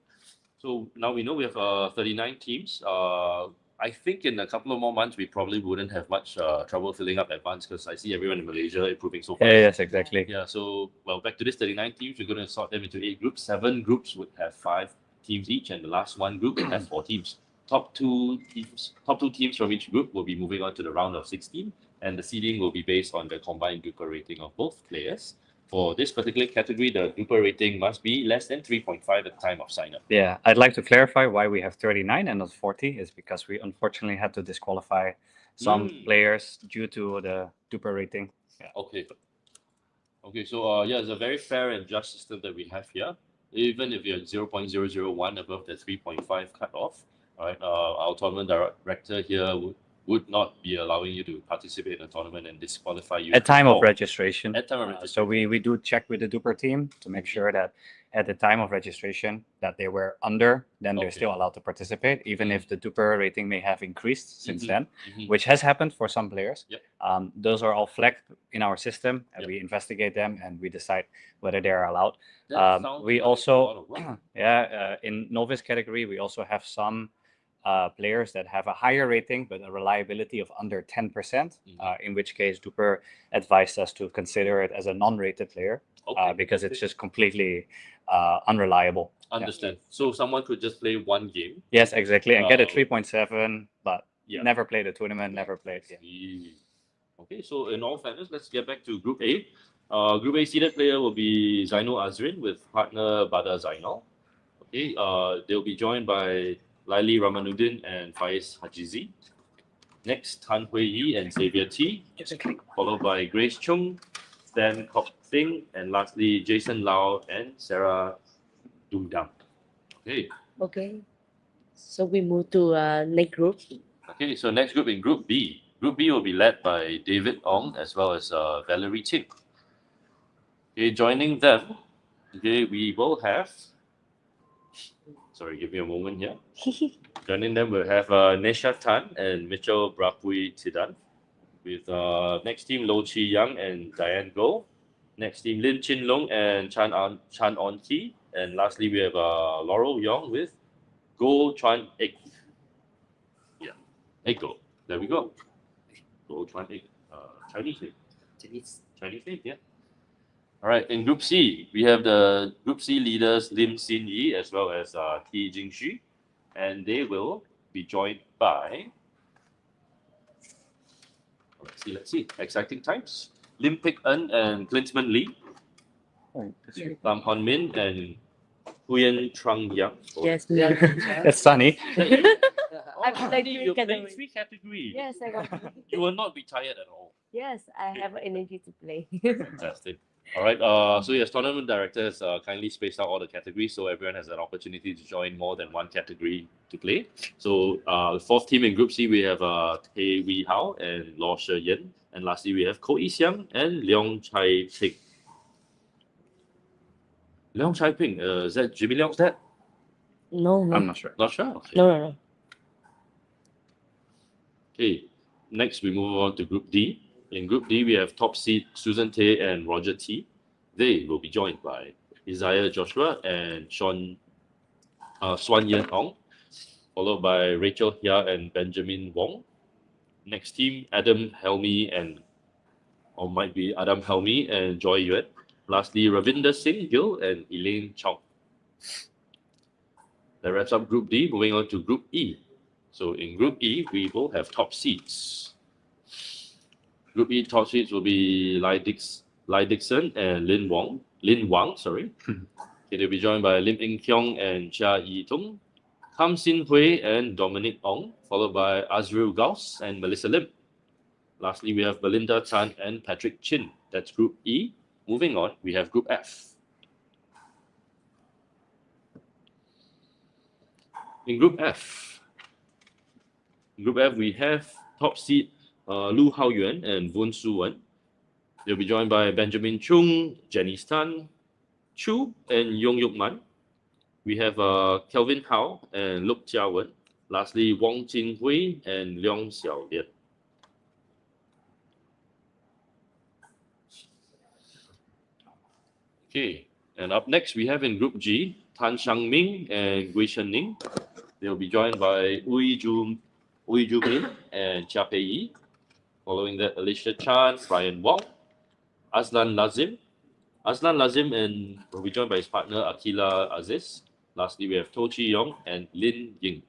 Speaker 1: So now we know we have 39 teams. I think in a couple of more months, we probably wouldn't have much trouble filling up advanced because I see everyone in Malaysia improving so fast.
Speaker 3: Yes, exactly.
Speaker 1: Yeah, so, well, back to this 39 teams, we're going to sort them into 8 groups. 7 groups would have 5 teams each, and the last one group would have 4 teams. Top two teams from each group will be moving on to the round of 16, and the seeding will be based on the combined Duper rating of both players. For this particular category, the Duper rating must be less than 3.5 at the time of sign-up.
Speaker 3: Yeah, I'd like to clarify why we have 39 and not 40 is because we unfortunately had to disqualify some players due to the Duper rating. Yeah.
Speaker 1: Okay, so yeah, it's a very fair and just system that we have here. Even if you're 0.001 above the 3.5 cutoff, all right, our tournament director here would not be allowing you to participate in a tournament and disqualify you
Speaker 3: at time of registration.
Speaker 1: At time of registration.
Speaker 3: So we do check with the Duper team to make sure that at the time of registration that they were under, then they're still allowed to participate, even if the Duper rating may have increased since then, which has happened for some players.
Speaker 1: Yep.
Speaker 3: Those are all flagged in our system, and we investigate them and we decide whether they are allowed. We also, in novice category, we also have some players that have a higher rating but a reliability of under 10%, in which case Duper advised us to consider it as a non-rated player because it's just completely unreliable.
Speaker 1: Understand. So someone could just play one game.
Speaker 3: Yes, exactly, and get a 3.7, but never played a tournament, never played.
Speaker 1: Okay, so in all fairness, let's get back to Group A. Group A seeded player will be Zainul Azrin with partner Bada Zainal. Okay, they'll be joined by Laili Ramanuddin and Faiz Hajizi. Next, Tan Hui Yi and Xavier T, followed by Grace Chung, Stan Kok Singh, and lastly Jason Lau and Sarah Dungdam. Okay,
Speaker 2: so we move to next group.
Speaker 1: Okay, so next group in Group B. Group B will be led by David Ong as well as Valerie Ting. Okay, joining them, we will have. Sorry, give me a moment here. Joining them, we'll have Nesha Tan and Mitchell Brapui Tidan. With next team, Lo Chi Yang and Diane Goh. Next team, Lin Chin Long and Chan On Ki. And lastly, we have Laurel Yong with Go Chuan Ek. Yeah, Eko. There we go. Go Chuan Ek. Chinese name. Chinese name, yeah. All right, in Group C, we have the Group C leaders Lim Xin Yi as well as T Jingxu, and they will be joined by, let's see, exciting times. Lim Pik En and Clintman Lee, Lam Hon Min and Huyen Trung Yang.
Speaker 2: Yes,
Speaker 3: It's sunny.
Speaker 2: I'm playing
Speaker 1: You're playing 3 categories.
Speaker 2: Yes, I got.
Speaker 1: You will not be tired at all.
Speaker 2: Yes, I have energy to play.
Speaker 1: Fantastic. All right. So yes, tournament director has kindly spaced out all the categories so everyone has an opportunity to join more than one category to play. So fourth team in Group C, we have Tae Wee Hao and Law She Yen. And lastly, we have Ko Yi Xiang and Leong Chai Ping. Leong Chai Ping, is that Jimmy Leong's dad?
Speaker 2: No.
Speaker 3: I'm not sure.
Speaker 1: Not sure? Okay.
Speaker 2: No.
Speaker 1: Okay, next we move on to Group D. In Group D, we have top seed Susan Tay and Roger T. They will be joined by Isaiah Joshua and Swan Yen Ong, followed by Rachel Hia and Benjamin Wong. Next team, Adam Helmi and Joy Yuan. Lastly, Ravinder Singh Gill and Elaine Chong. That wraps up Group D. Moving on to Group E. So in Group E, we will have top seeds. Group E top seeds will be Lai Dixon and Lin Wang. Okay, they'll be joined by Lim Ing Kyong and Chia Yi Tung, Kam Sin Hui and Dominic Ong, followed by Azril Gauss and Melissa Lim. Lastly, we have Belinda Tan and Patrick Chin. That's Group E. Moving on, we have Group F. In Group F, we have top seed Lu Haoyuan and Vun Su-wen. They'll be joined by Benjamin Chung, Jenny Tan, Chu, and Yong Yuk Man. We have Kelvin Hao and Luk Jia Wen. Lastly, Wong Jin Hui and Leong Xiao Lian. Okay, and up next we have in Group G, Tan Shangming and Gui Shenning. They'll be joined by Ui Ju Min and Chia Pei Yi. Following that, Alicia Chan, Brian Wong, Aslan Lazim. Aslan Lazim and will be joined by his partner Akila Aziz. Lastly, we have To Chi Yong and Lin Ying.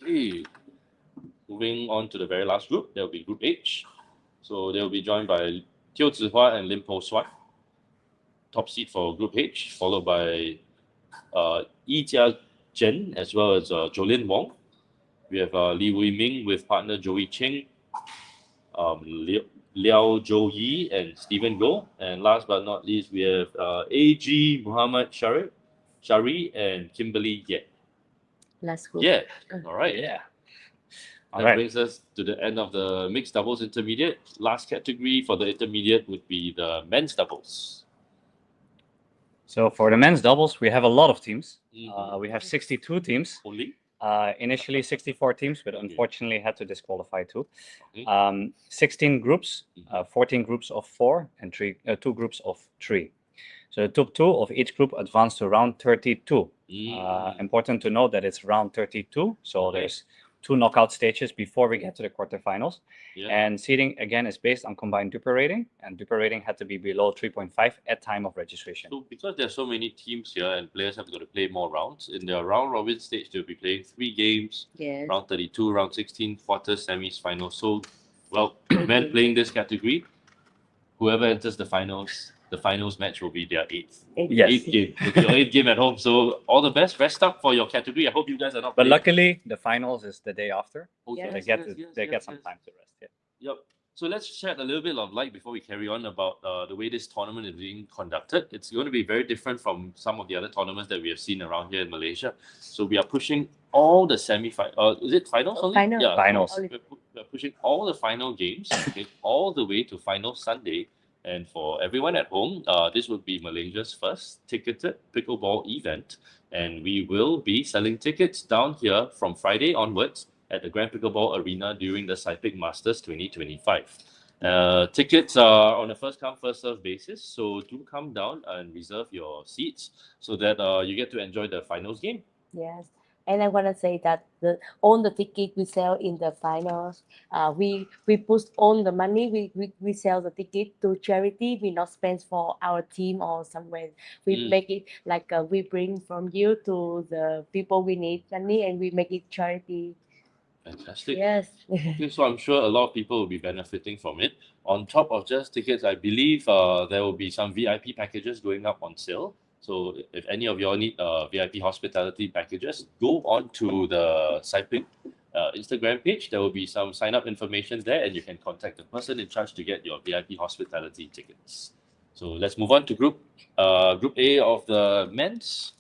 Speaker 1: Okay. Moving on to the very last group, there will be Group H. So they'll be joined by Teo Zihua and Lim Po Swan. Top seed for Group H, followed by Yi Jia Chen as well as Jolin Wong. We have Li Wei Ming with partner Joey Cheng, Liao Zhou Yi and Stephen Goh. And last but not least, we have AG Muhammad Shari and Kimberly Ye.
Speaker 2: Last group.
Speaker 1: Yeah, all right.
Speaker 3: Yeah. All
Speaker 1: That
Speaker 3: right.
Speaker 1: brings us to the end of the mixed doubles intermediate. Last category for the intermediate would be the men's doubles.
Speaker 3: So for the men's doubles, we have a lot of teams.
Speaker 1: Mhm.
Speaker 3: We have 62 teams.
Speaker 1: Only?
Speaker 3: Initially 64 teams, but unfortunately had to disqualify two.
Speaker 1: Okay.
Speaker 3: 16 groups, 14 groups of 4, and 2 groups of 3. So the top 2 of each group advanced to round 32. Important to note that it's round 32, so
Speaker 1: Okay.
Speaker 3: there's 2 knockout stages before we get to the quarterfinals.
Speaker 1: Yeah.
Speaker 3: And seeding again is based on combined Duper rating, and Duper rating had to be below 3.5 at time of registration.
Speaker 1: So because there's so many teams here and players have got to play more rounds, in the round robin stage they'll be playing 3 games,
Speaker 2: Yes.
Speaker 1: round 32, round 16, quarters, semis, finals. So, well, men playing this category, whoever enters the finals match will be their eighth
Speaker 3: Yes.
Speaker 1: game. It'll be your 8th game at home. So all the best. Rest up for your category. I hope you guys are not
Speaker 3: But
Speaker 1: playing.
Speaker 3: luckily, the finals is the day after.
Speaker 1: Oh,
Speaker 2: Yes.
Speaker 3: They get some time to rest. Yeah.
Speaker 1: Yep. So let's shed a little bit of light before we carry on about the way this tournament is being conducted. It's going to be very different from some of the other tournaments that we have seen around here in Malaysia. So we are pushing all the semi-finals. Is it finals only?
Speaker 2: Finals.
Speaker 1: Yeah,
Speaker 3: Finals.
Speaker 1: We're pushing all the final games okay, all the way to final Sunday. And for everyone at home, this would be Malaysia's first ticketed pickleball event. And we will be selling tickets down here from Friday onwards at the Grand Pickleball Arena during the SYPIK Masters 2025. Tickets are on a first come, first serve basis. So do come down and reserve your seats so that you get to enjoy the finals game.
Speaker 2: Yes. And I want to say that all the ticket we sell in the finals, we push all the money, we sell the ticket to charity. We not spend for our team or somewhere. We make it like we bring from you to the people we need money and we make it charity.
Speaker 1: Fantastic.
Speaker 2: Yes.
Speaker 1: Okay, so I'm sure a lot of people will be benefiting from it. On top of just tickets, I believe there will be some VIP packages going up on sale. So if any of you all need VIP hospitality packages, go on to the SYPIK Instagram page. There will be some sign-up information there and you can contact the person in charge to get your VIP hospitality tickets. So let's move on to Group A of the men's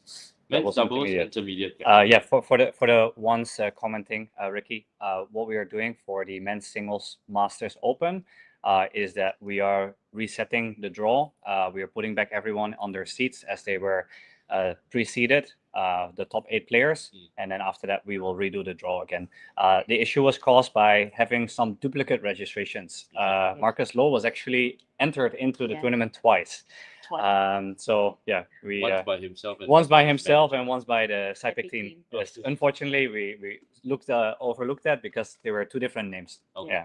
Speaker 1: doubles intermediate.
Speaker 3: Yeah, for the ones commenting, Ricky, what we are doing for the men's singles Masters Open is that we are resetting the draw. We are putting back everyone on their seats as they were preceded, the top 8 players, and then after that we will redo the draw again. The issue was caused by having some duplicate registrations. Marcus Lowe was actually entered into the tournament twice. So yeah, we
Speaker 1: once by himself
Speaker 3: and once by the SYPIK team. Yes, unfortunately, we overlooked that because there were 2 different names.
Speaker 1: Okay.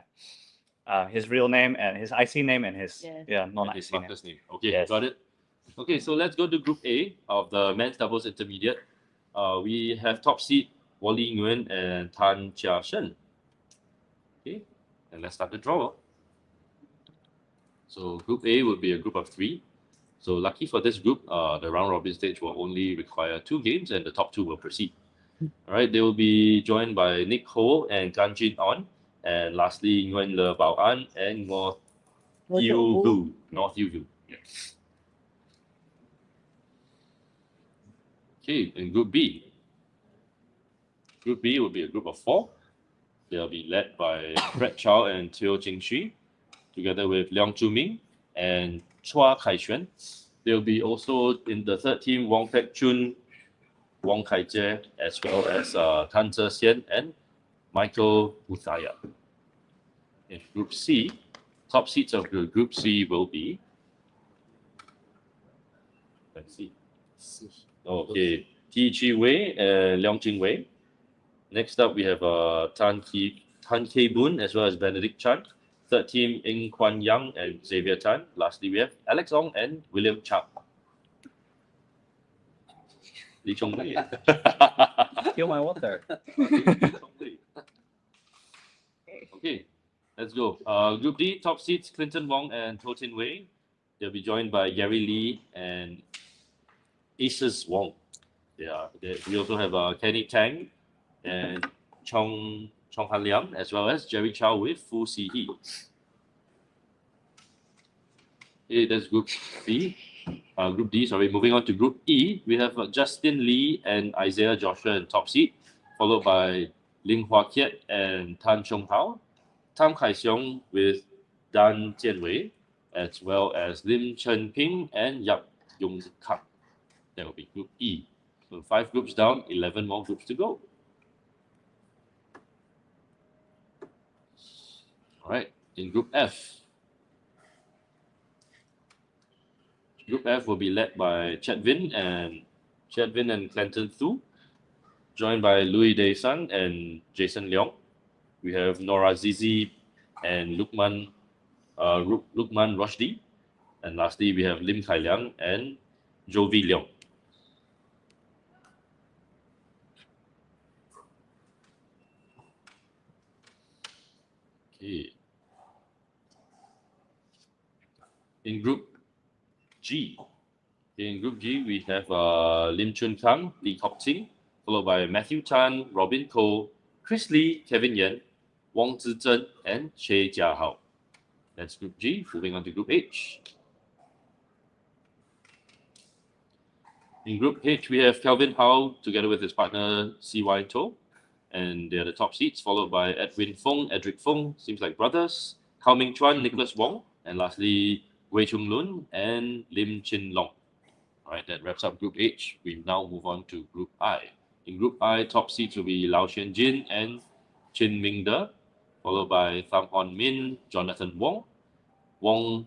Speaker 3: Yeah, his real name and his IC name and his non-IC
Speaker 1: name. Okay,
Speaker 3: yes.
Speaker 1: Got it. Okay, so let's go to Group A of the men's doubles intermediate. We have top seed Wally Nguyen and Tan Chia Shen. Okay, and let's start the draw. So Group A would be a group of 3. So lucky for this group, the round robin stage will only require 2 games and the top 2 will proceed. All right, they will be joined by Nick Ho and Gan Jin On. And lastly, Nguyen Le Bao An and North Yu Vu. Yes. Okay, in Group B. Group B will be a group of 4. They'll be led by Brett Chow and Teo Jing Xu, together with Leong Chu Ming and Chua Kai Xuan. They'll be also in the 3rd team Wong Pek Chun, Wong Kai Jie, as well as Tan Zhe Xian and Michael Uthaya. In Group C, top seeds of Group C will be. Let's see. Okay, T Chi Wei and Leong Jing Wei. Next up, we have Tan Kei Boon as well as Benedict Chan. Third team, Ng Kwan Yang and Xavier Tan. Lastly, we have Alex Ong and William Chang. Lee Chong Wei.
Speaker 3: Steal my water.
Speaker 1: Okay, let's go. Group D, top seeds, Clinton Wong and To Tin Wei. They'll be joined by Gary Lee and Aces Wong. We also have Kenny Tang and Chong Han Liang, as well as Jerry Chow with Fu Si Hee. Okay, that's Group D. Group D, sorry. Moving on to Group E, we have Justin Lee and Isaiah Joshua in top seed, followed by Ling Hua Kiet and Tan Chong Hao, Tam Kai Siong with Dan Jian Wei, as well as Lim Chen Ping and Yap Yong Kang. That will be Group E. So 5 groups down, 11 more groups to go. All right, in Group F. Group F will be led by Chadvin and Clinton Thu, joined by Louis Day San and Jason Leong. We have Nora Zizi and Lukman Roshdi. And lastly, we have Lim Kai Liang and Jovi Leong. Okay. In Group G. In Group G, we have Lim Chun Kang, Lee Kok Ting, followed by Matthew Tan, Robin Koh, Chris Lee, Kevin Yen, Wang Zizhen, and Che Jia Hao. That's Group G. Moving on to Group H. In Group H, we have Kelvin Hao together with his partner CY To, and they're the top seats, followed by Edwin Fong, Edric Fong, seems like brothers, Kao Ming Chuan, Nicholas Wong, and lastly, Wei Chung Lun and Lim Chin Long. All right, that wraps up Group H. We now move on to Group I. In Group I, top seats will be Lau Xian Jin and Chin Ming De, followed by Tham Hon Min, Jonathan Wong, Wong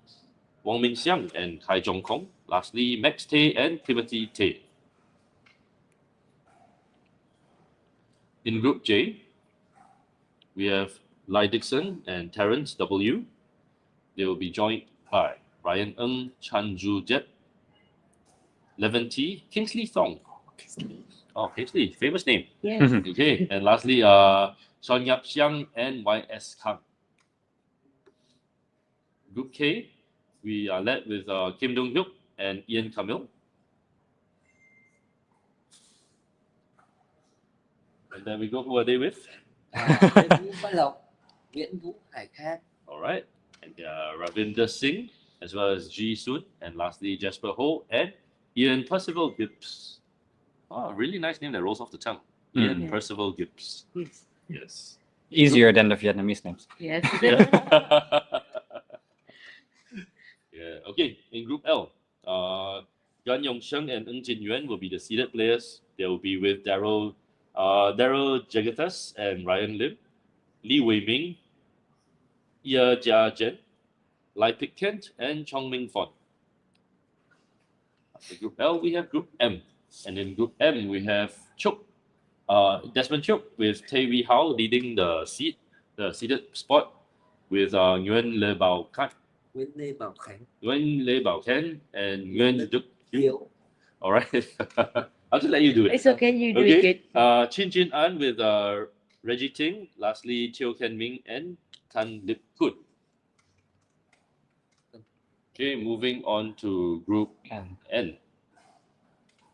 Speaker 1: Ming Xiang, and Kai Zhong Kong. Lastly, Max Tay and Timothy Tay. In Group J, we have Lai Dixon and Terence W. They will be joined by Ryan Ng, Chan Zhu Jet, Levante, Kingsley Thong. Oh, Kingsley, famous name.
Speaker 2: Yes.
Speaker 1: Okay, and lastly, Son Yap Xiang and YS Kang. Group K, we are led with Kim Dong Hyuk and Ian Camille. And then we go, who are they with?
Speaker 4: Lê Vũ Bá Lộc, Nguyễn Vũ Hải Khang.
Speaker 1: All right, and Ravinder Singh, as well as Ji Soon, and lastly, Jasper Ho and Ian Percival Gibbs. Oh, really nice name that rolls off the tongue. Ian
Speaker 2: Yeah.
Speaker 1: Percival Gibbs.
Speaker 2: Yes.
Speaker 1: Yes.
Speaker 3: Easier than the Vietnamese names.
Speaker 2: Yes.
Speaker 1: Yeah. Okay. In Group L, Gan Yong Sheng and Ng Jin Yuan will be the seeded players. They will be with Daryl Jagathas and Ryan Lim, Lee Wei Ming, Ye Jia Zhen, Lai Pik Kent, and Chong Ming Fon. After Group L, we have Group M. And in Group M, we have Desmond Chuk with Tay Wee Hao leading the seeded spot with Nguyen Le Bao Kat,
Speaker 4: Nguyễn Lê Bảo Khánh,
Speaker 1: Nguyen Le Bao Ken, and Nguyen Duk
Speaker 4: Hiếu.
Speaker 1: All right. I'll just let you do it.
Speaker 2: It's okay, you do
Speaker 1: Okay.
Speaker 2: it.
Speaker 1: Chin Chin An with Reggie Ting. Lastly, Chiu Ken Ming and Tan Lip Kun. Okay, moving on to Group
Speaker 3: And
Speaker 1: N.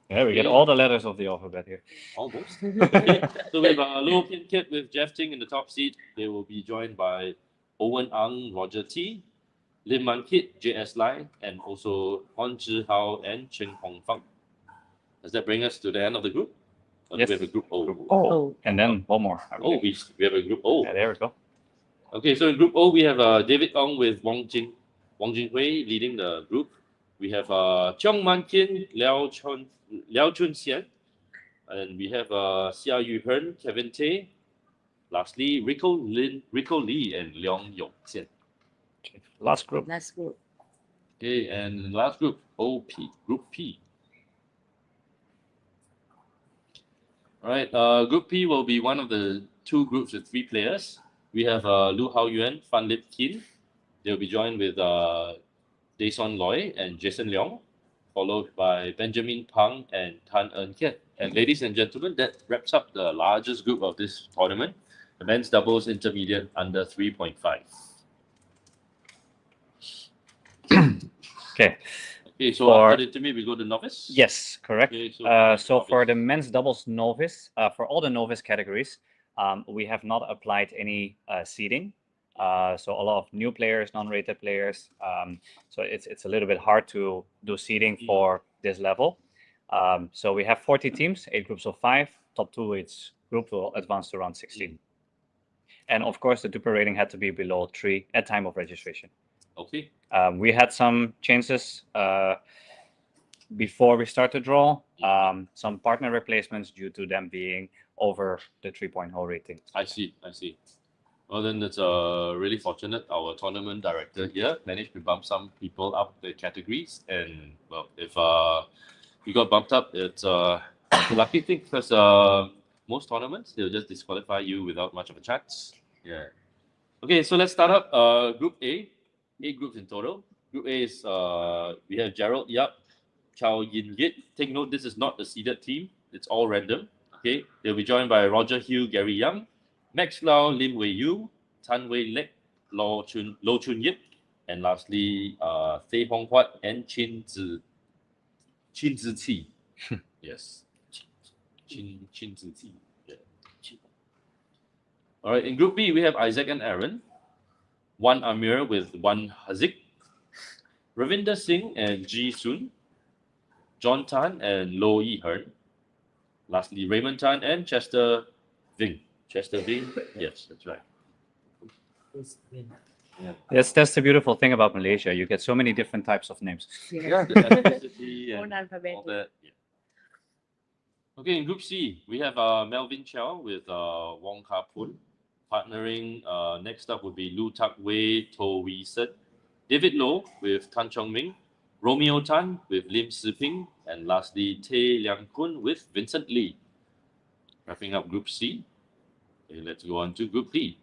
Speaker 3: yeah, we get all the letters of the alphabet here.
Speaker 1: Almost. Okay. So we have Low Pin Kit with Jeff Ting in the top seat. They will be joined by Owen Ang, Roger T, Lim Man Kit, JS Lai, and also Hon Zhi Hao and Chen Hong Fang. Does that bring us to the end of the group? Or do
Speaker 3: Yes.
Speaker 1: we have a Group O?
Speaker 2: Oh.
Speaker 3: And then one more.
Speaker 1: Oh, we have a Group O.
Speaker 3: Yeah, there we go.
Speaker 1: Okay, so in Group O, we have David Ong with Wang Jin Hui leading the group. We have Cheong Man Kin, Liao Chun Xian, and we have Xia Yu Hern, Kevin Tay, Lastly, Rico Lee and Leong Yongxian.
Speaker 3: Okay. Last group.
Speaker 2: Last group.
Speaker 1: Okay, and last group, OP, Group P. All right, Group P will be one of the two groups with 3 players. We have Lu Haoyuan, Fan Lip Kin. They'll be joined with Daeson Loy and Jason Leong, followed by Benjamin Pang and Tan Eun Kiet. And ladies and gentlemen, that wraps up the largest group of this tournament, the men's doubles intermediate under 3.5.
Speaker 3: Okay.
Speaker 1: Okay, so
Speaker 3: For-
Speaker 1: after the intermediate, we go to novice?
Speaker 3: Yes, correct.
Speaker 1: Okay,
Speaker 3: So for the men's doubles novice, for all the novice categories, we have not applied any seeding. So a lot of new players, non-rated players. So it's a little bit hard to do seeding for this level. So we have 40 teams, 8 groups of 5. Top 2 each group will advance to round 16. And of course, the Duper rating had to be below 3 at time of registration.
Speaker 1: Okay.
Speaker 3: We had some changes before we start to draw, some partner replacements due to them being over the 3.0 rating.
Speaker 1: I see. Well, then it's really fortunate. Our tournament director here managed to bump some people up the categories, and well, if you got bumped up, it's a lucky thing because most tournaments they'll just disqualify you without much of a chance. Yeah. Okay, so let's start up. Group A, 8 groups in total. Group A is we have Gerald Yap, Chow Yin Yit. Take note, this is not the seeded team. It's all random. Okay, they'll be joined by Roger Hugh, Gary Young, Max Lau, Lim Wei Yu, Tan Wei Lek, Lo Chun Yip, and lastly, Fei Hong Huat and Qin Zi Qi. Yes, Qin Zi Qi. Yeah. All right, in Group B, we have Isaac and Aaron, one Amir with one Hazik, Ravinder Singh and Ji Sun, John Tan and Lo Yi Hern. Lastly, Raymond Tan and Chester Ving. Chester Ving, yes, that's right. Yeah,
Speaker 3: That's the beautiful thing about Malaysia. You get so many different types of names.
Speaker 1: yeah, the ethnicity
Speaker 2: Own
Speaker 1: and
Speaker 2: alphabet.
Speaker 1: all that. Yeah. Okay, in Group C, we have Melvin Chow with Wong Kah Pun. Partnering, next up would be Lu Tak Wei, To Wee Sen, David Low with Tan Chong Ming, Romeo Tan with Lim Si Ping, and lastly, Tae Liang Kun with Vincent Lee. Wrapping up Group C. Okay, let's go on to Group D.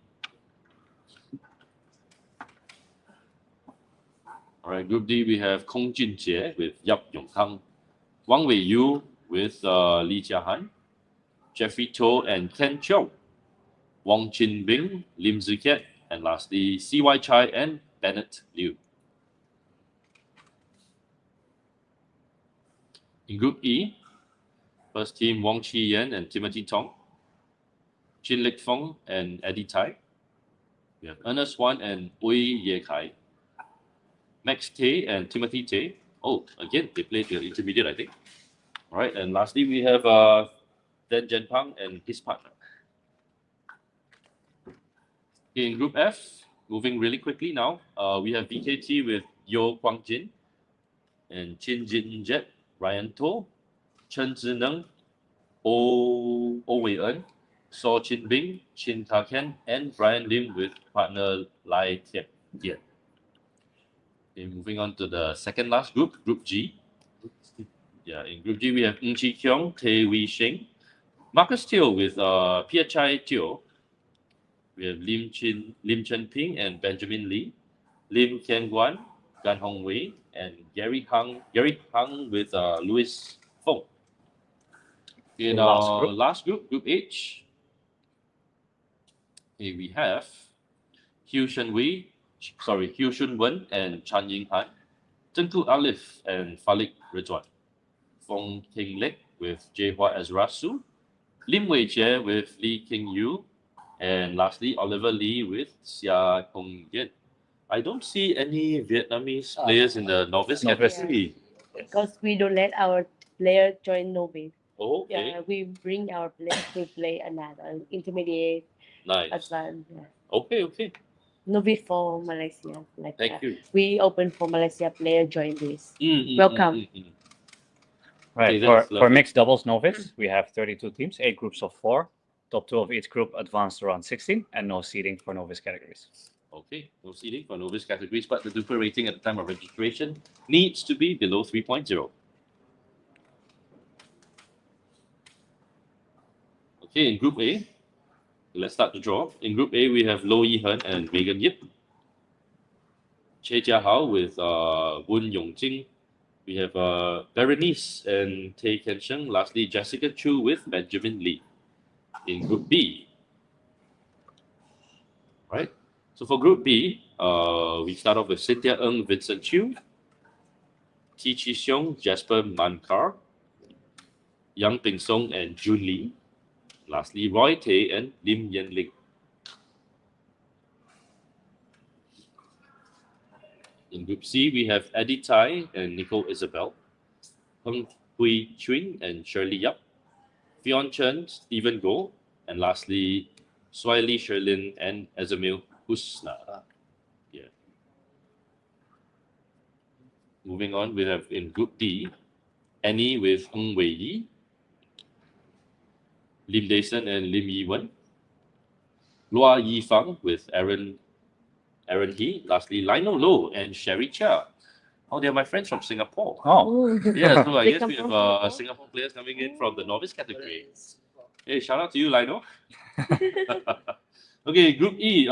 Speaker 1: All right, Group D, we have Kong Jin Jie with Yap Yong Kang, Wang Wei Yu with Lee Jia Han, Jeffrey To and Ken Chow, Wong Chin Bing, Lim Zi Kiat, and lastly, CY Chai and Bennett Liu. In Group E, first team Wong Chi Yen and Timothy Tong, Chin Lik Fong and Eddie Tai. We have Ernest Wan and Ui Ye Kai, Max Tay and Timothy Tay. Oh, again, they played the intermediate, I think. All right, and lastly, we have Dan Jen Pang and his partner. In Group F, moving really quickly now, we have BKT with Yo Kwang Jin and Chin Jin Jet, Ryan To, Chen Zineng, Oh Wei En, So Chin Bing, Chin Ta Ken, and Brian Lim with partner Lai Tian Dian. Okay, moving on to the second last group, Group G. Yeah, in Group G, we have Ng Chi Kiong, Tae Wee Sheng, Marcus Teo with Pia Chai Teo. We have Lim Chen Ping and Benjamin Lee, Lim Kian Guan, Gan Hong Wei, and Gary Hung with Louis Fong. In our last group, Group H, here we have Hugh Shun Wen and Chan Ying Han, Tengku Alif and Falik Rizwan, Fong King Lek with Jay Hua Ezra Su, Lim Wei Jie with Lee King Yu, and lastly, Oliver Lee with Xia Kong Yen. I don't see any Vietnamese players in the novice, obviously.
Speaker 2: Because we don't let our player join novice.
Speaker 1: Oh, okay.
Speaker 2: Yeah, we bring our players to play another intermediate,
Speaker 1: Nice.
Speaker 2: advanced. Yeah.
Speaker 1: Okay.
Speaker 2: Novice for Malaysia. Like
Speaker 1: Thank you.
Speaker 2: We open for Malaysia player join this. Welcome.
Speaker 3: Right,
Speaker 1: Okay,
Speaker 3: for mixed doubles novice, we have 32 teams, 8 groups of 4. Top 2 of each group advance to round 16, and no seeding for novice categories.
Speaker 1: Okay, no seeding for novice categories, but the duper rating at the time of registration needs to be below 3.0. Okay, in Group A, let's start the draw. In Group A, we have Lo Yi-hen and Megan Yip. Che Jia-hao with Woon Yong-jing. We have Berenice and Tay Ken-sheng. Lastly, Jessica Chu with Benjamin Lee. In Group B, right? So for Group B, we start off with Cynthia Ng, Vincent Chiu, T. Chi Xiong, Jasper Mankar, Yang Ping Song and Jun Lee. Lastly, Roy Tay and Lim Yen Ling. In Group C, we have Eddie Tai and Nicole Isabel, Heng Hui Chun and Shirley Yap, Fionn Chen, Stephen Goh, and lastly, Swiley Sherlin and Azamil Husna. Yeah. Moving on, we have in Group D, Annie with Heng Wei Yi, Lim Dason and Lim Yi Wen, Lua Yi Fang with Aaron He, lastly, Lionel Low and Sherry Chia. Oh, they're my friends from Singapore.
Speaker 3: Oh,
Speaker 1: Yeah, so I
Speaker 2: They
Speaker 1: guess
Speaker 2: come
Speaker 1: we
Speaker 2: from
Speaker 1: have
Speaker 2: Singapore?
Speaker 1: Singapore players coming in from the novice category. Hey, shout out to you, Lionel. Okay, Group E,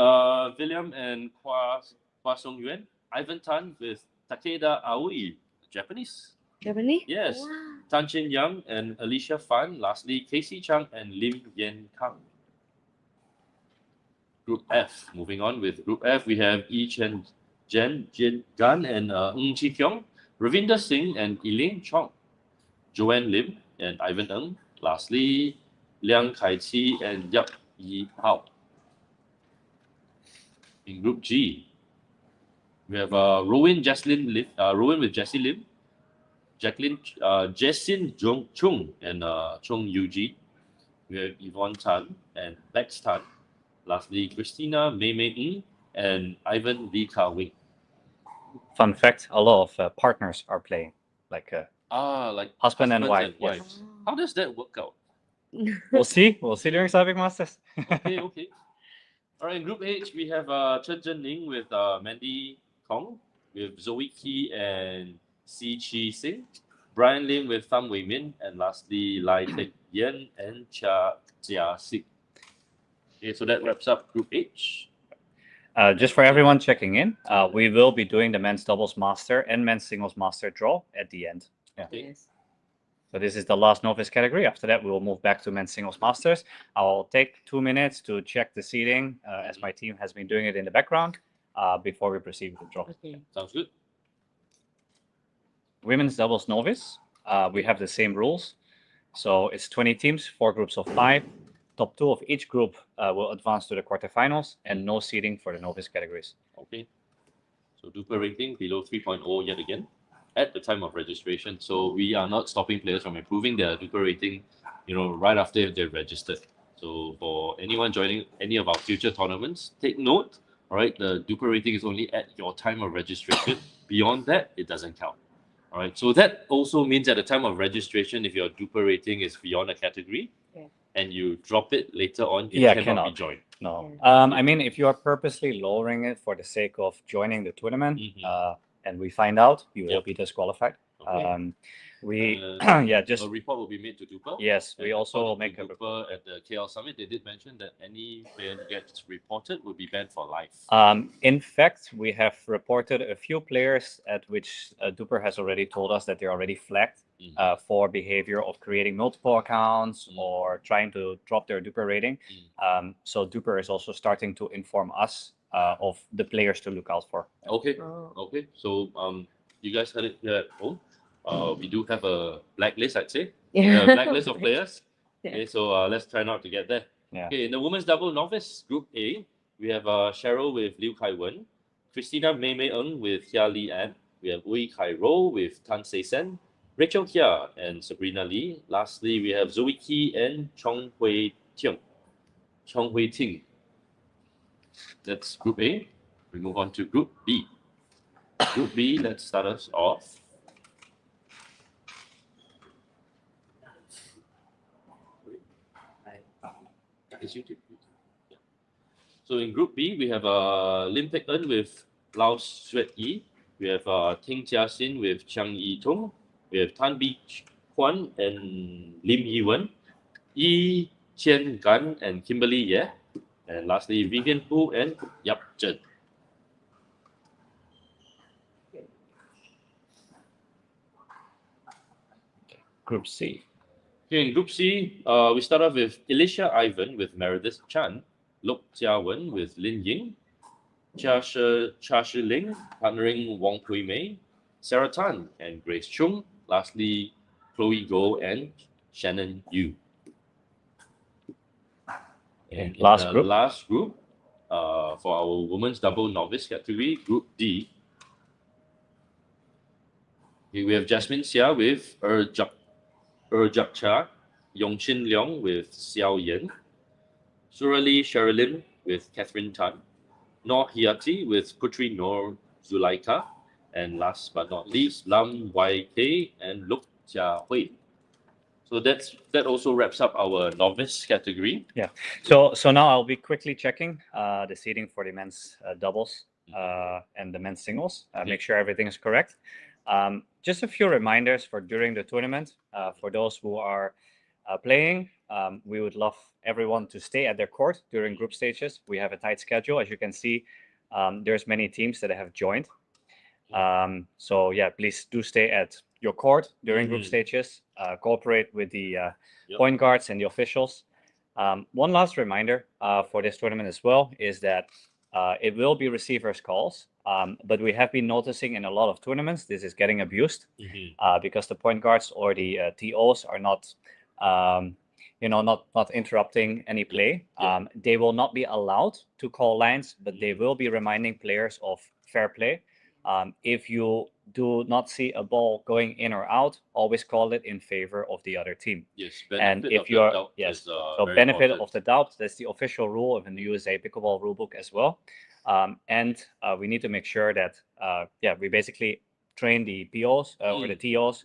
Speaker 1: William and Hua Song Yuan, Ivan Tan with Takeda Aoi, Japanese.
Speaker 2: Japanese?
Speaker 1: Yes.
Speaker 2: Wow.
Speaker 1: Tan Chin Yang and Alicia Fan. Lastly, Casey Chang and Lim Yen Kang. Group F. Moving on with Group F, we have Yi Chen Jen Jin Gan and Ng Chi Kyong, Ravinder Singh and Elaine Chong, Joanne Lim and Ivan Ng. Lastly, Liang Kai Chi and Yap Yi Hao. In Group G, we have Rowan with Jessie Lim, Jessin Chung and Chung Yu-ji. We have Yvonne Tan and Lex Tan. Lastly, Christina Mei Ng and Ivan Lee Ka Wing.
Speaker 3: fun fact: a lot of partners are playing, like
Speaker 1: Like
Speaker 3: husband and
Speaker 1: husbands
Speaker 3: wife. Yes.
Speaker 1: wives. How does that work out?
Speaker 3: We'll see. We'll see during SYPIK Masters.
Speaker 1: Okay. All right, in Group H, we have Chen Zhenning with Mandy Kong, with Zoe Key and Si Chi Sing, Brian Lim with Tham Wei Min, and lastly, Lai Tek Yen and Chia Jia Sing. Okay, so that wraps up Group H.
Speaker 3: Just for everyone checking in, we will be doing the men's doubles master and men's singles master draw at the end.
Speaker 1: Okay.
Speaker 2: Yes.
Speaker 3: So this is the last novice category. After that, we will move back to men's singles masters. I'll take 2 minutes to check the seating, as my team has been doing it in the background, before we proceed with the draw.
Speaker 2: Okay.
Speaker 1: Sounds good.
Speaker 3: Women's doubles novice, we have the same rules. So it's 20 teams, 4 groups of 5. Top 2 of each group will advance to the quarterfinals, and no seeding for the novice categories.
Speaker 1: Okay. So duper rating below 3.0 yet again at the time of registration. So we are not stopping players from improving their duper rating, right after they've registered. So for anyone joining any of our future tournaments, take note. All right, the duper rating is only at your time of registration. Beyond that, it doesn't count. All right. So that also means at the time of registration, if your duper rating is beyond a category, and you drop it later on, it cannot be joined.
Speaker 3: No. I mean, if you are purposely lowering it for the sake of joining the tournament, and we find out, you will be disqualified.
Speaker 1: Okay.
Speaker 3: Just
Speaker 1: a report will be made to Duper.
Speaker 3: Yes, we also will make a
Speaker 1: Duper at the KL Summit. They did mention that any player who gets reported will be banned for life.
Speaker 3: In fact, we have reported a few players at which Duper has already told us that they're already flagged for behavior of creating multiple accounts or trying to drop their Duper rating. So Duper is also starting to inform us of the players to look out for.
Speaker 1: Okay. Okay. So you guys heard it here at home. We do have a blacklist, I'd say. A blacklist of players. Okay, so let's try not to get there. Okay, in the women's double novice group A, we have Cheryl with Liu Kai Wen, Christina Mei Ng with Hia Li An, we have Wei Kai Ro with Tan Se Sen, Rachel Kia and Sabrina Lee. Lastly, we have Zoe Key and Chong Hui Ting. That's group A. We move on to group B. Group B, let's start us off. It's YouTube. Yeah. So in Group B, we have Lim Pek En with Lao Sweat Yi. We have Ting Jia Sin with Chiang Yi Tung. We have Tan Bi Kwan and Lim Yi Wen. Yi Qian Gan and Kimberly Ye. And lastly, Vivian Hu and Yap Chen.
Speaker 3: Group C.
Speaker 1: Here in Group C, we start off with Alicia Ivan with Meredith Chan, Lok Jia Wen with Lin Ying, Cha Shi Ling partnering Wong Pui Mei, Sarah Tan and Grace Chung. Lastly, Chloe Goh and Shannon Yu. And
Speaker 3: last
Speaker 1: in the
Speaker 3: group.
Speaker 1: last group, for our women's double novice category, Group D, here we have Jasmine Xia with Jak Cha, Yongchin Leong with Xiao Yan, Surali Sherilyn with Catherine Tan, Noor Hiyati with Putri Noor Zulaika, and last but not least, Lam YK and Luk Jia Hui. So that also wraps up our novice category.
Speaker 3: Yeah. So now I'll be quickly checking the seating for the men's doubles and the men's singles. Make sure everything is correct. Just a few reminders for during the tournament. For those who are playing, we would love everyone to stay at their court during group stages. We have a tight schedule, as you can see. There's many teams that have joined. So yeah, please do stay at your court during group stages. Cooperate with the point guards and the officials. One last reminder for this tournament as well is that it will be receivers' calls, but we have been noticing in a lot of tournaments this is getting abused because the point guards or the TOs are not, not interrupting any play. They will not be allowed to call lines, but they will be reminding players of fair play. If you do not see a ball going in or out, always call it in favor of the other team.
Speaker 1: Yes,
Speaker 3: And if you are so benefit of the doubt, that's the official rule of the USA Pickleball rulebook as well. And we need to make sure that we basically train the POs or the TOs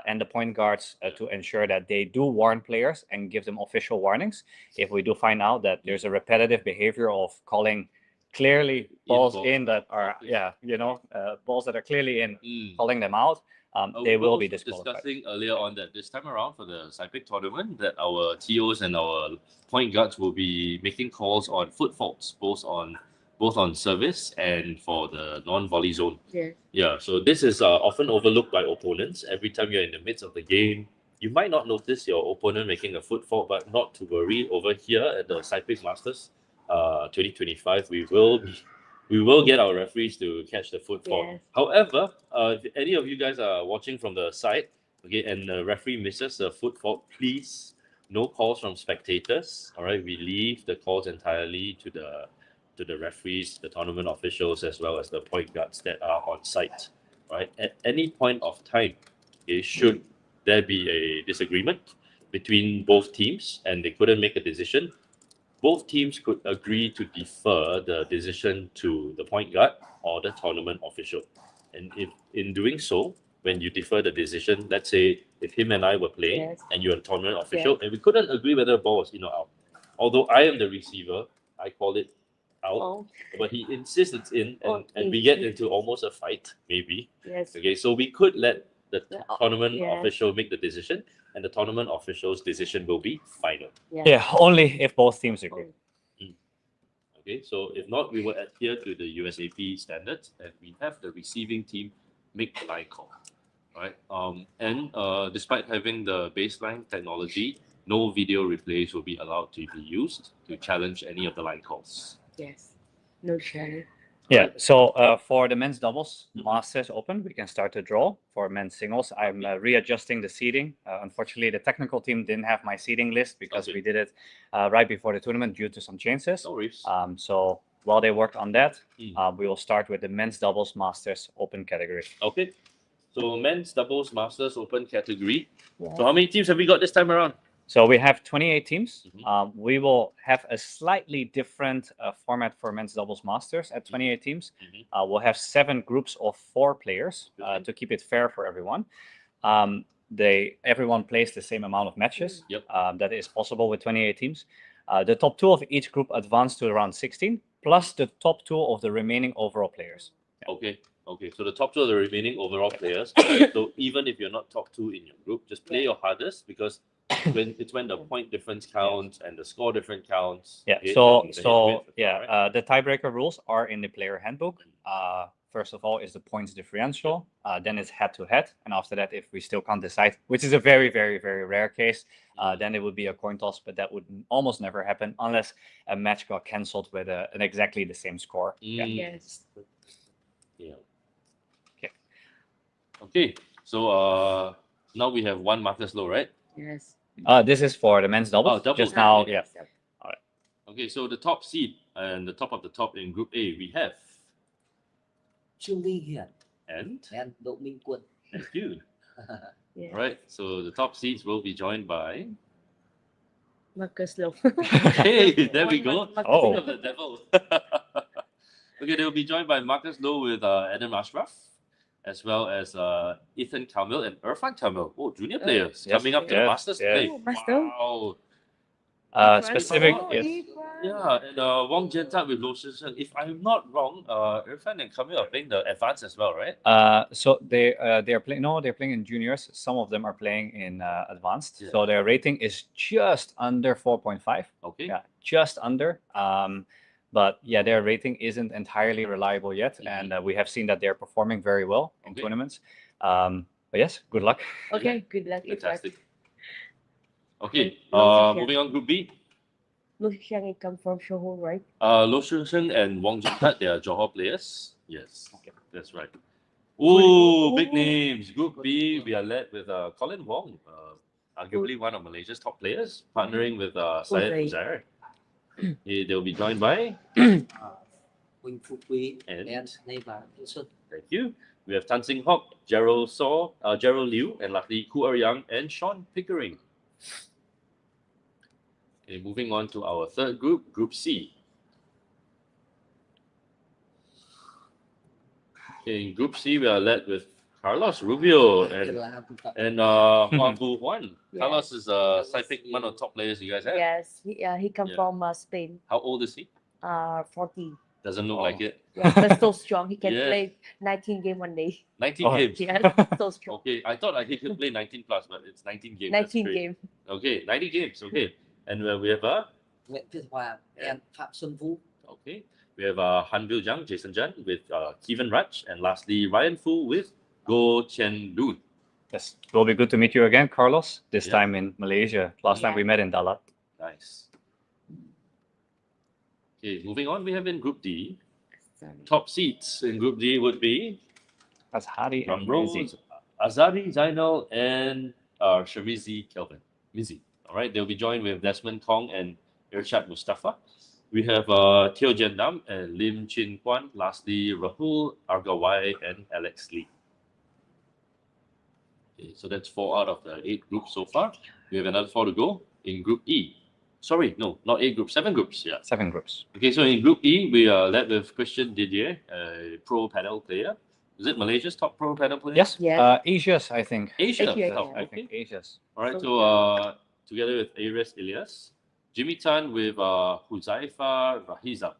Speaker 3: and the point guards to ensure that they do warn players and give them official warnings if we do find out that there's a repetitive behavior of calling clearly balls in that are balls that are clearly in, calling them out. They will be disqualified.
Speaker 1: Discussing earlier on that this time around for the SYPIK tournament that our TOs and our point guards will be making calls on foot faults, both on service and for the non-volley zone. Yeah, so this is often overlooked by opponents. Every time you're in the midst of the game, you might not notice your opponent making a foot fault, but not to worry. Over here at the SYPIK Masters 2025, we will get our referees to catch the foot fault. However, if any of you guys are watching from the side, okay, and the referee misses a foot fault, please, no calls from spectators. All right, we leave the calls entirely to the referees, the tournament officials, as well as the point guards that are on site. Right, at any point of time, okay, should there be a disagreement between both teams and they couldn't make a decision, both teams could agree to defer the decision to the point guard or the tournament official. And if in doing so, when you defer the decision, let's say if him and I were playing and you're a tournament official and we couldn't agree whether the ball was in or out. Although I am the receiver, I call it out, but he insists it's in and we get into almost a fight, maybe. Okay, so we could let the tournament official make the decision, and the tournament official's decision will be final.
Speaker 3: Yeah, only if both teams agree.
Speaker 1: Okay, so if not, we will adhere to the USAP standards and we have the receiving team make the line call. Right? And despite having the baseline technology, no video replays will be allowed to be used to challenge any of the line calls.
Speaker 2: No challenge.
Speaker 3: Yeah, so for the men's doubles Masters Open, we can start to draw. For men's singles, I'm readjusting the seating. Unfortunately, the technical team didn't have my seating list because we did it right before the tournament due to some changes.
Speaker 1: No worries.
Speaker 3: So while they work on that, we will start with the men's doubles Masters Open category.
Speaker 1: Okay, so men's doubles Masters Open category. So how many teams have we got this time around?
Speaker 3: So we have 28 teams. We will have a slightly different format for men's doubles masters at 28 teams. We'll have 7 groups of 4 players to keep it fair for everyone. Everyone plays the same amount of matches. That is possible with 28 teams. The top 2 of each group advance to round 16, plus the top 2 of the remaining overall players.
Speaker 1: Okay. Okay. So the top 2 of the remaining overall players. So even if you're not top 2 in your group, just play your hardest, because when the point difference counts and the score difference counts.
Speaker 3: Yeah.
Speaker 1: okay,
Speaker 3: So
Speaker 1: then the head wins,
Speaker 3: yeah,
Speaker 1: right?
Speaker 3: the tiebreaker rules are in the player handbook. First of all is the points differential, then it's head-to-head, and after that, if we still can't decide, which is a very, very, very rare case, then it would be a coin toss, but that would almost never happen unless a match got cancelled with an exactly the same score. Yeah.
Speaker 2: Yes.
Speaker 1: Yeah.
Speaker 3: Okay.
Speaker 1: Okay. So now we have one Marcus Low, right?
Speaker 2: Yes.
Speaker 3: This is for the men's doubles.
Speaker 1: Oh, doubles.
Speaker 3: Just now,
Speaker 1: Yeah.
Speaker 3: yeah.
Speaker 1: Okay, so the top seed and the top of the top in Group A, we have
Speaker 4: Trương Ly Hiển
Speaker 1: and
Speaker 4: Đỗ Minh Quân.
Speaker 1: thank you.
Speaker 2: Yeah.
Speaker 1: All right, so the top seeds will be joined by.
Speaker 2: Marcus Low.
Speaker 1: Hey, there we go.
Speaker 2: Marcus
Speaker 3: Oh.
Speaker 2: Low.
Speaker 1: Of the devil. Okay, they will be joined by Marcus Low with Adam Ashraf, as well as Ethan Kamil and Irfan Kamil. Oh, junior players
Speaker 3: Yes,
Speaker 1: coming up to the
Speaker 3: yes,
Speaker 1: Masters
Speaker 3: yes.
Speaker 1: play.
Speaker 2: Oh, Master.
Speaker 1: Wow.
Speaker 3: Specific,
Speaker 2: Oh,
Speaker 3: yes.
Speaker 2: Irfan.
Speaker 1: Yeah, and Wong Jiantat with Lo Shisheng. If I'm not wrong, Irfan and Kamil are playing the advance as well, right?
Speaker 3: So they are playing. No, they're playing in juniors. Some of them are playing in advanced.
Speaker 1: Yeah.
Speaker 3: So their rating is just under 4.5.
Speaker 1: Okay.
Speaker 3: Yeah, just under. But yeah, their rating isn't entirely reliable yet,
Speaker 1: Mhm.
Speaker 3: and we have seen that they're performing very well in
Speaker 1: Okay.
Speaker 3: tournaments. But yes, good luck.
Speaker 2: Okay, good luck. Irfan.
Speaker 1: Fantastic. Okay,
Speaker 2: Lo
Speaker 1: moving on, Group B.
Speaker 2: Lo Xiang come from Johor, right?
Speaker 1: Lo Shisheng and Wong Jiantat, they are Johor players. Yes, that's right. Ooh, big
Speaker 2: Ooh.
Speaker 1: names. Group B, we are led with Colin Wong, arguably one of Malaysia's top players, partnering with Syed
Speaker 2: Uzair.
Speaker 1: Uzair. They'll be joined by,
Speaker 4: Huỳnh Phú Quý
Speaker 1: And?
Speaker 4: and Neymar Xuân.
Speaker 1: thank you, we have Tan Sing Hock, Gerald Liu, and lastly Ku Yang and Sean Pickering. Okay, moving on to our third group, Group C. Okay, in Group C, we are led with Carlos Rubio and Huang Bu Huan.
Speaker 2: Yes.
Speaker 1: Carlos is SYPIK, one of the top players you guys have.
Speaker 2: Yes, he come
Speaker 1: Yeah.
Speaker 2: from Spain.
Speaker 1: How old is he?
Speaker 2: 40.
Speaker 1: Doesn't look
Speaker 3: Oh.
Speaker 1: like it.
Speaker 2: Yeah, but so strong. He can
Speaker 1: Yeah.
Speaker 2: play 19 game one day.
Speaker 1: 19
Speaker 3: Oh.
Speaker 1: games.
Speaker 2: Yes, so strong.
Speaker 1: Okay, I thought he could play 19 plus, but it's 19 games.
Speaker 2: 19
Speaker 1: That's great.
Speaker 2: game.
Speaker 1: Okay, 90 games. Okay, and we have
Speaker 4: Nguyễn Việt Hoàng
Speaker 1: Yeah.
Speaker 4: and Phạm Xuân Vũ.
Speaker 1: okay, we have Han Bill Jiang, Jason Jan with Kevin Raj, and lastly Ryan Fu with Goh Chen Dun.
Speaker 3: Yes, it will be good to meet you again, Carlos. This
Speaker 1: Yeah.
Speaker 3: time in Malaysia. Last time
Speaker 2: Yeah.
Speaker 3: we met in Dalat.
Speaker 1: Nice. Okay, moving on, we have in Group D.
Speaker 2: Sorry.
Speaker 1: Top seats in Group D would be
Speaker 3: That's Hari
Speaker 1: drum
Speaker 3: and
Speaker 1: rolls,
Speaker 3: Rizzi.
Speaker 1: Azari Zainal and Shamizi Kelvin. Mizi. All right, they'll be joined with Desmond Kong and Irshad Mustafa. We have Teo Jendam and Lim Chin Kwan. Lastly, Rahul Argawai and Alex Lee. Okay, so that's 4 out of the 8 groups so far. We have another 4 to go in Group E. Sorry, no, not 8 groups, 7 groups. Yeah.
Speaker 3: 7 groups.
Speaker 1: Okay, so in Group E, we are led with Christian Didier, a pro paddle player. Is it Malaysia's top pro paddle player?
Speaker 3: Yes.
Speaker 2: Yes.
Speaker 3: Asia's, I think.
Speaker 1: Asia.
Speaker 2: Asia,
Speaker 1: top,
Speaker 2: yeah.
Speaker 3: I
Speaker 1: okay.
Speaker 3: think Asia's.
Speaker 1: All right,
Speaker 2: So,
Speaker 1: so together with Aries Elias, Jimmy Tan with Huzaifa Rahizam,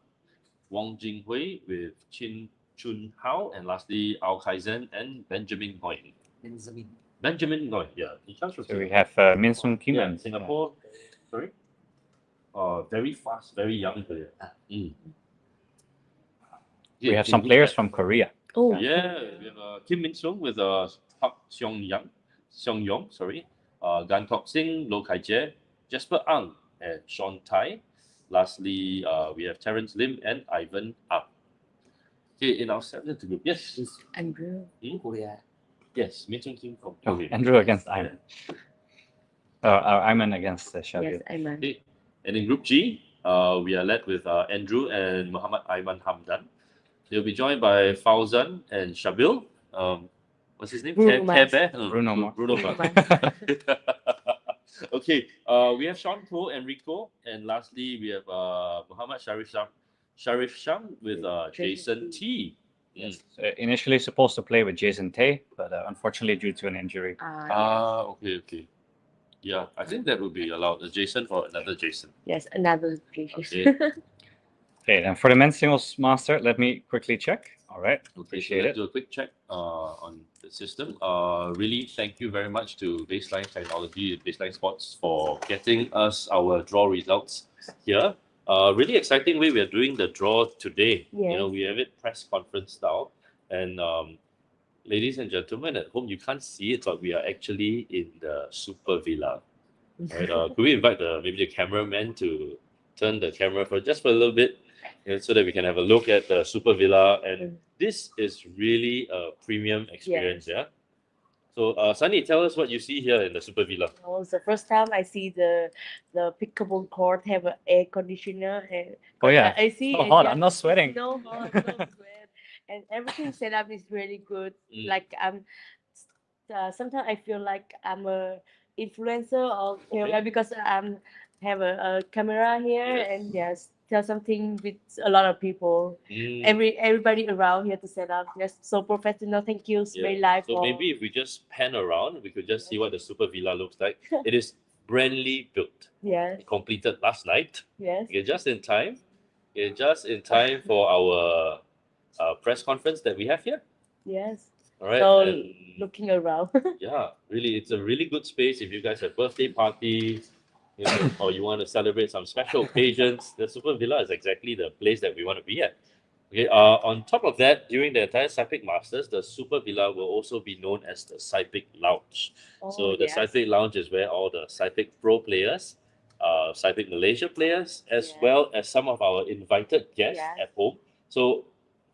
Speaker 1: Wong Jinghui with Chin Chun Hao, and lastly Ao Kaizen and Benjamin Ngoi.
Speaker 4: Benjamin.
Speaker 1: Benjamin Ngoi, yeah. He comes from
Speaker 3: So we
Speaker 1: Singapore.
Speaker 3: have Min Sung Kim
Speaker 1: Yeah,
Speaker 3: and
Speaker 1: Singapore. Sorry? Very fast, very young player.
Speaker 3: We
Speaker 1: Yeah,
Speaker 3: have some
Speaker 1: in
Speaker 3: players
Speaker 1: Group
Speaker 3: from Korea.
Speaker 2: Oh,
Speaker 1: F. Yeah, we have Kim Min Sung with Park Seong Yong, sorry. Gan Kok Sing, Lo Kai Jie, Jasper Ang, and Sean Tai. Lastly, we have Terence Lim and Ivan Up. Okay, in our seventh group, yes,
Speaker 2: Andrew.
Speaker 4: Korea.
Speaker 1: yes, Min Sung Kim from
Speaker 3: Oh,
Speaker 1: Korea.
Speaker 3: Andrew against Ayman. Ayman against Shabil.
Speaker 2: Yes, Ayman.
Speaker 1: Okay, and in Group G, we are led with Andrew and Muhammad Aiman Hamdan. They'll be joined by Fauzan and Shabil. What's his name?
Speaker 2: Bruno Mars.
Speaker 1: Care Bear?
Speaker 3: Bruno Mars.
Speaker 1: Bruno
Speaker 2: Bruno
Speaker 1: Mars. Okay, we have Sean Pro and Rico, and lastly we have Muhammad Sharif Sham with Jason T.
Speaker 3: Yes. Initially supposed to play with Jason Tay, but unfortunately due to an injury.
Speaker 1: Okay. Yeah, I think that would be allowed. A Jason for another Jason.
Speaker 2: Yes, another Jason.
Speaker 1: Okay.
Speaker 3: Okay, and for the men's singles master, let me quickly check. All right,
Speaker 1: Okay, so
Speaker 3: appreciate
Speaker 1: let's
Speaker 3: it.
Speaker 1: do a quick check on the system. Really, thank you very much to Baseline Technology, Baseline Sports for getting us our draw results here. Really exciting way we are doing the draw today. You know,
Speaker 2: Yes.
Speaker 1: we have it press conference style, and ladies and gentlemen at home, you can't see it, but we are actually in the Super Villa. Right? Could we invite maybe the cameraman to turn the camera for just for a little bit, so that we can have a look at the Super Villa? And this is really a premium experience, yeah. So, Sunny, tell us what you see here in the Super Villa.
Speaker 2: Oh, it's the first time I see the pickleball court have an air conditioner. And,
Speaker 3: Oh yeah,
Speaker 2: I see
Speaker 3: so
Speaker 2: and
Speaker 3: hot.
Speaker 2: yeah,
Speaker 3: I'm not sweating.
Speaker 2: no hot, no sweat, and everything set up is really good.
Speaker 1: Mm.
Speaker 2: Like sometimes I feel like I'm a influencer or
Speaker 1: Okay.
Speaker 2: because I'm have a camera here
Speaker 1: Yes.
Speaker 2: and yes, tell something with a lot of people. Everybody around here to set up. Yes, so professional. Thank you. It's very live.
Speaker 1: So maybe if we just pan around, we could just see what the Super Villa looks like. It is brandly built,
Speaker 2: Yes,
Speaker 1: completed last night.
Speaker 2: yes,
Speaker 1: Okay, just in time. Okay, just in time for our press conference that we have here.
Speaker 2: yes.
Speaker 1: All right.
Speaker 2: So
Speaker 1: And
Speaker 2: looking around.
Speaker 1: yeah, really, it's a really good space if you guys have birthday parties, you know, or you want to celebrate some special occasions. The Super Villa is exactly the place that we want to be at. Okay. On top of that, during the entire SYPIK Masters, the Super Villa will also be known as the SYPIK Lounge. So the
Speaker 2: yes.
Speaker 1: SYPIK Lounge is where all the SYPIK Pro players, SYPIK Malaysia players, as
Speaker 2: Yes.
Speaker 1: well as some of our invited guests
Speaker 2: Yes.
Speaker 1: at home. So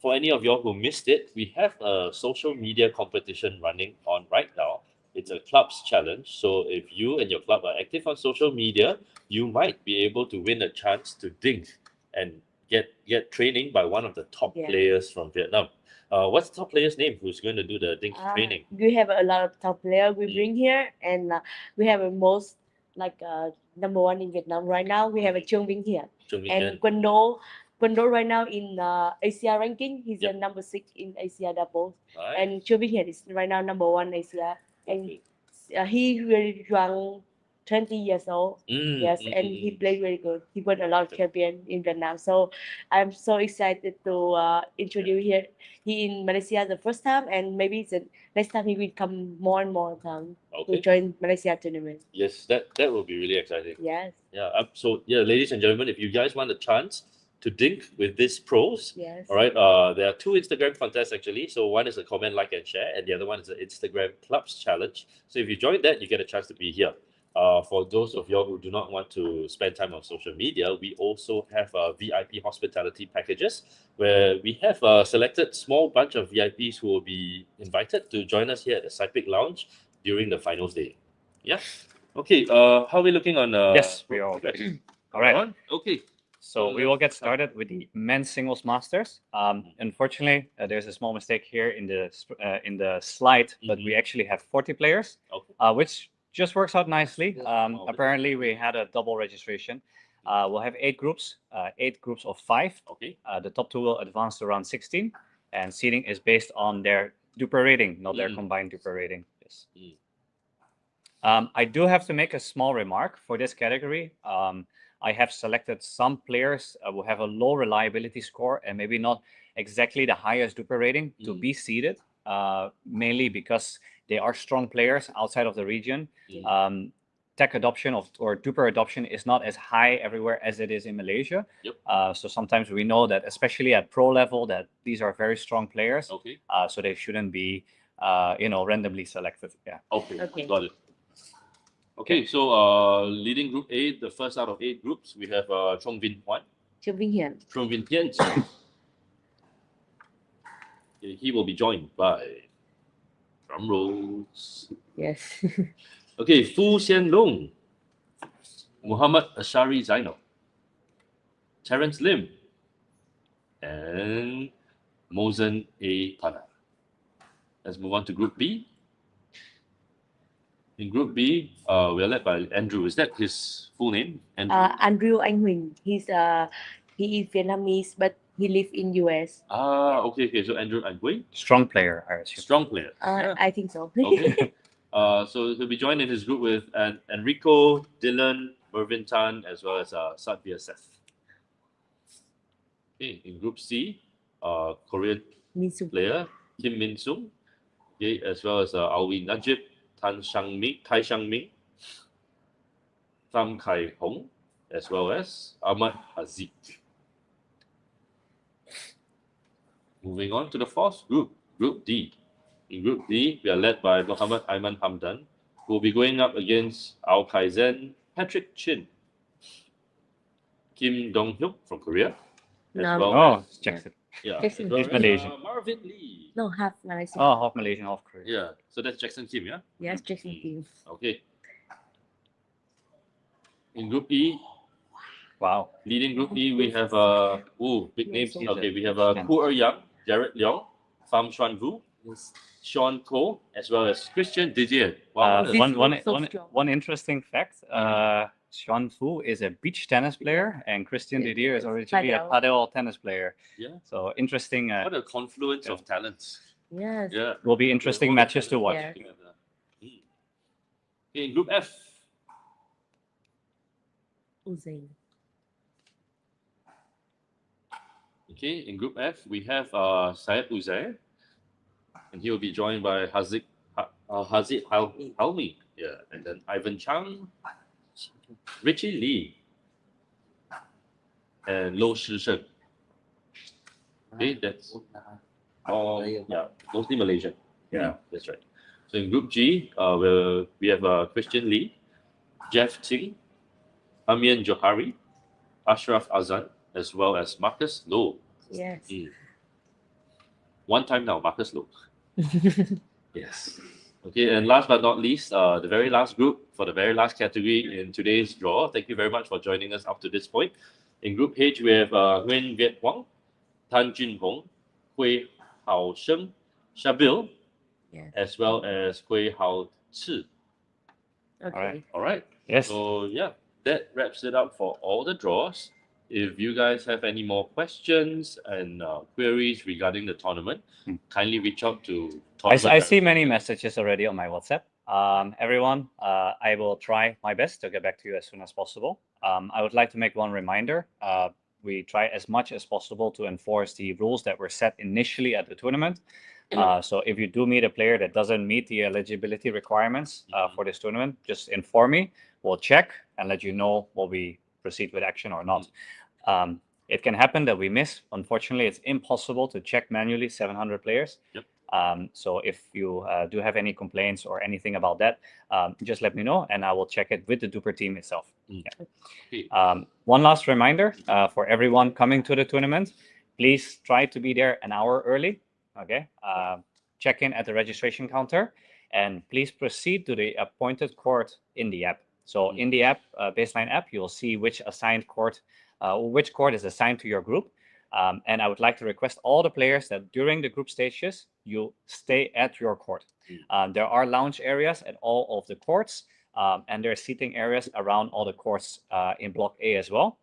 Speaker 1: for any of y'all who missed it, we have a social media competition running on right now. It's a clubs challenge. So if you and your club are active on social media, you might be able to win a chance to dink and get training by one of the top
Speaker 2: Yeah.
Speaker 1: players from Vietnam. What's the top player's name who's going to do the dink training?
Speaker 2: We have a lot of top players we
Speaker 1: Mm.
Speaker 2: bring here, and we have a most like number one in Vietnam right now. We have a Trương Vinh here,
Speaker 1: Chung Min
Speaker 2: and
Speaker 1: Hian.
Speaker 2: Quân Do right now in Asia ranking. He's
Speaker 1: Yep.
Speaker 2: a number 6 in Asia doubles,
Speaker 1: Right.
Speaker 2: and Trương Vinh here is right now number 1 Asia, and
Speaker 1: Okay.
Speaker 2: he really young, 20 years old. Yes, and he played very good. He won a lot of champion in Vietnam. So I'm so excited to introduce here. He in Malaysia the first time, and maybe the next time he will come more and more time to
Speaker 1: Okay.
Speaker 2: join Malaysia tournament.
Speaker 1: Yes, that will be really exciting.
Speaker 2: Yes,
Speaker 1: Yeah. So yeah, ladies and gentlemen, if you guys want a chance to dink with these pros,
Speaker 2: yes.
Speaker 1: all right. There are 2 Instagram contests actually. So one is a comment, like, and share, and the other one is an Instagram Clubs challenge. So if you join that, you get a chance to be here. For those of y'all who do not want to spend time on social media, we also have VIP hospitality packages where we have a selected small bunch of VIPs who will be invited to join us here at the SYPIK Lounge during the finals day. Yeah. Okay. How are we looking on?
Speaker 3: Yes, we are all good. All right.
Speaker 1: On? Okay.
Speaker 3: So we will get started with the men's singles masters. Unfortunately, there's a small mistake here in the slide, but we actually have 40 players,
Speaker 1: Okay.
Speaker 3: which just works out nicely.
Speaker 1: Okay.
Speaker 3: Apparently, we had a double registration. We'll have 8 groups, 8 groups of 5.
Speaker 1: Okay.
Speaker 3: The top 2 will advance to round 16, and seeding is based on their duper rating, not their combined duper rating. Yes. I do have to make a small remark for this category. I have selected some players who have a low reliability score and maybe not exactly the highest duper rating to be seeded, mainly because they are strong players outside of the region. Tech adoption or duper adoption is not as high everywhere as it is in Malaysia.
Speaker 1: Yep.
Speaker 3: So sometimes we know that, especially at pro level, that these are very strong players.
Speaker 1: Okay.
Speaker 3: So they shouldn't be, randomly selected. Yeah.
Speaker 1: Okay.
Speaker 2: Okay.
Speaker 1: Got it. Okay, so leading group A, the first out of 8 groups, we have Trong Vinh Hoan.
Speaker 2: Trương Vinh Hiển.
Speaker 1: Trong Vinh Hian. Okay, he will be joined by drum rolls.
Speaker 2: Yes.
Speaker 1: Okay, Fu Xian Long, Muhammad Ashari Zainal, Terence Lim, and Mosen A. Pana. Let's move on to Group B. In Group B, we are led by Andrew. Is that his full name? Andrew.
Speaker 2: Andrew Anh Huỳnh. He is Vietnamese, but he lives in US.
Speaker 1: Okay. So Andrew Anh Huỳnh,
Speaker 3: Strong player, I assume.
Speaker 1: strong player.
Speaker 2: I think so.
Speaker 1: Okay. So he'll be joined in his group with Enrico, Dylan, Mervin Tan, as well as Satvir Seth. Okay, in Group C, Korean
Speaker 2: Minsu.
Speaker 1: player Kim Min Sung, okay, as well as Alwi Najib, Tai Shang Ming, Tham Kai Hong, as well as Ahmad Aziz. Moving on to the fourth group, Group D. In Group D, we are led by Muhammad Aiman Hamdan, who will be going up against Ao Kaizen, Patrick Chin, Kim Dong Hyuk from Korea, as
Speaker 2: No.
Speaker 1: well
Speaker 3: Oh,
Speaker 1: as
Speaker 3: Jackson.
Speaker 2: Jackson.
Speaker 1: as well
Speaker 3: He's
Speaker 1: as,
Speaker 3: Malaysian.
Speaker 1: Marvin Lee.
Speaker 2: No, half Malaysia.
Speaker 3: Oh, half Malaysian, half Korean.
Speaker 1: Yeah, so that's Jackson Kim, yeah?
Speaker 2: Yes, Jackson Kim.
Speaker 1: Okay. In Group E,
Speaker 3: Wow.
Speaker 1: leading Group E, we have big names.
Speaker 2: He's
Speaker 1: Okay, we have
Speaker 3: man.
Speaker 1: Ku Yang, Jared Leong, Pham Chuan Vu, Sean Koh, as well as Christian Didier. Wow,
Speaker 2: This was so strong.
Speaker 3: One interesting fact. Xuan Fu is a beach tennis player, and Christian Didier is originally a paddle tennis player.
Speaker 1: yeah.
Speaker 3: So interesting.
Speaker 1: What a confluence of talents.
Speaker 2: Yes.
Speaker 1: Yeah.
Speaker 3: Will be interesting
Speaker 1: All the
Speaker 3: matches to watch.
Speaker 2: Yeah.
Speaker 1: together. Okay, in Group F,
Speaker 2: Uzain.
Speaker 1: okay, in Group F, we have Syed Uzair, and he will be joined by Hazid Halmi, yeah, and then Ivan Chang, Richie Lee, and Lo Shisheng. Okay, that's all, yeah, mostly Malaysian. Yeah, that's right. So in Group G, we have Christian Lee, Jeff Ting, Amian Johari, Ashraf Azan, as well as Marcus Low.
Speaker 2: Yes.
Speaker 1: One time now, Marcus Low. Yes. Okay, and last but not least, the very last group for the very last category in today's draw. Thank you very much for joining us up to this point. In Group H, we have Nguyen Viet Huang, Tan Jun Hong, Hui Hao Sheng, Shabil,
Speaker 2: Yes.
Speaker 1: as well as Hui Hao Chi.
Speaker 2: Okay.
Speaker 1: All right.
Speaker 3: Yes.
Speaker 1: So yeah, that wraps it up for all the draws. If you guys have any more questions and queries regarding the tournament, kindly reach out to tournament.
Speaker 3: I see many messages already on my WhatsApp. Everyone, I will try my best to get back to you as soon as possible. I would like to make one reminder. We try as much as possible to enforce the rules that were set initially at the tournament. So if you do meet a player that doesn't meet the eligibility requirements for this tournament, just inform me. We'll check and let you know will we proceed with action or not. It can happen that we miss. Unfortunately, it's impossible to check manually 700 players.
Speaker 1: Yep.
Speaker 3: So if you do have any complaints or anything about that, just let me know and I will check it with the Duper team itself.
Speaker 1: Okay.
Speaker 3: One last reminder for everyone coming to the tournament, please try to be there an hour early. Okay. Check in at the registration counter and please proceed to the appointed court in the app. So in the app, Baseline app, you'll see which assigned court, which court is assigned to your group. And I would like to request all the players that during the group stages, you stay at your court. There are lounge areas at all of the courts, and there are seating areas around all the courts in Block A as well.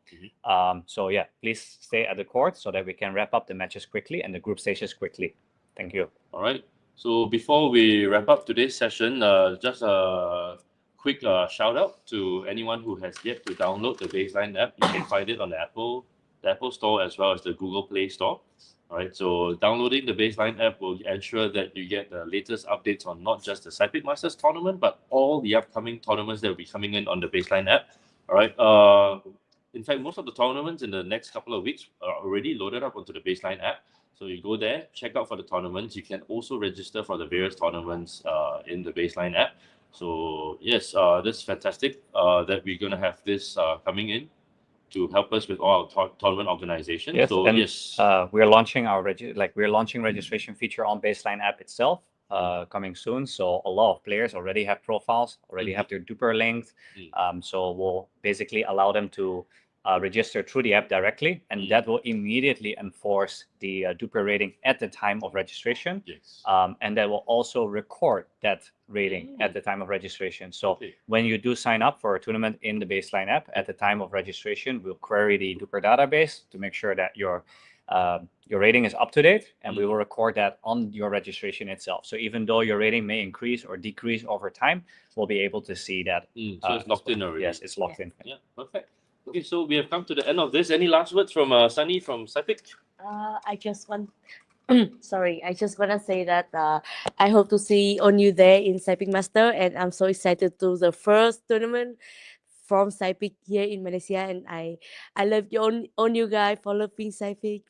Speaker 3: So yeah, please stay at the court so that we can wrap up the matches quickly and the group stages quickly. Thank you.
Speaker 1: All right. So before we wrap up today's session, just a quick shout out to anyone who has yet to download the Baseline app. You can find it on the Apple Store as well as the Google Play Store. All right. So downloading the Baseline app will ensure that you get the latest updates on not just the SYPIK Masters tournament, but all the upcoming tournaments that will be coming in on the Baseline app. All right. In fact, most of the tournaments in the next couple of weeks are already loaded up onto the Baseline app. So you go there, check out for the tournaments. You can also register for the various tournaments in the Baseline app. So yes, this is fantastic that we're going to have this coming in to help us with all our tournament organization.
Speaker 3: Yes,
Speaker 1: so
Speaker 3: and
Speaker 1: yes,
Speaker 3: we're launching our registration feature on Baseline app itself coming soon. So a lot of players already have profiles, already have their Duper linked. So we'll basically allow them to register through the app directly, and that will immediately enforce the Duper rating at the time of registration.
Speaker 1: yes.
Speaker 3: And that will also record that rating at the time of registration. So when you do sign up for a tournament in the Baseline app, at the time of registration, we'll query the Duper database to make sure that your your rating is up to date, and we will record that on your registration itself. So even though your rating may increase or decrease over time, we'll be able to see that.
Speaker 1: So it's locked in already.
Speaker 3: Yes, it's locked in.
Speaker 1: Yeah, perfect. Okay, so we have come to the end of this. Any last words from Sunny from SYPIK?
Speaker 2: I just want sorry, I just want to say that I hope to see on you there in SYPIK Master, and I'm so excited to the first tournament from SYPIK here in Malaysia, and I love you on you guys for loving SYPIK.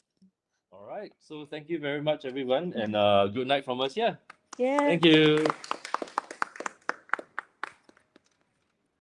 Speaker 1: All right, so thank you very much, everyone, and good night from us. Yeah,
Speaker 2: Yeah.
Speaker 1: thank you.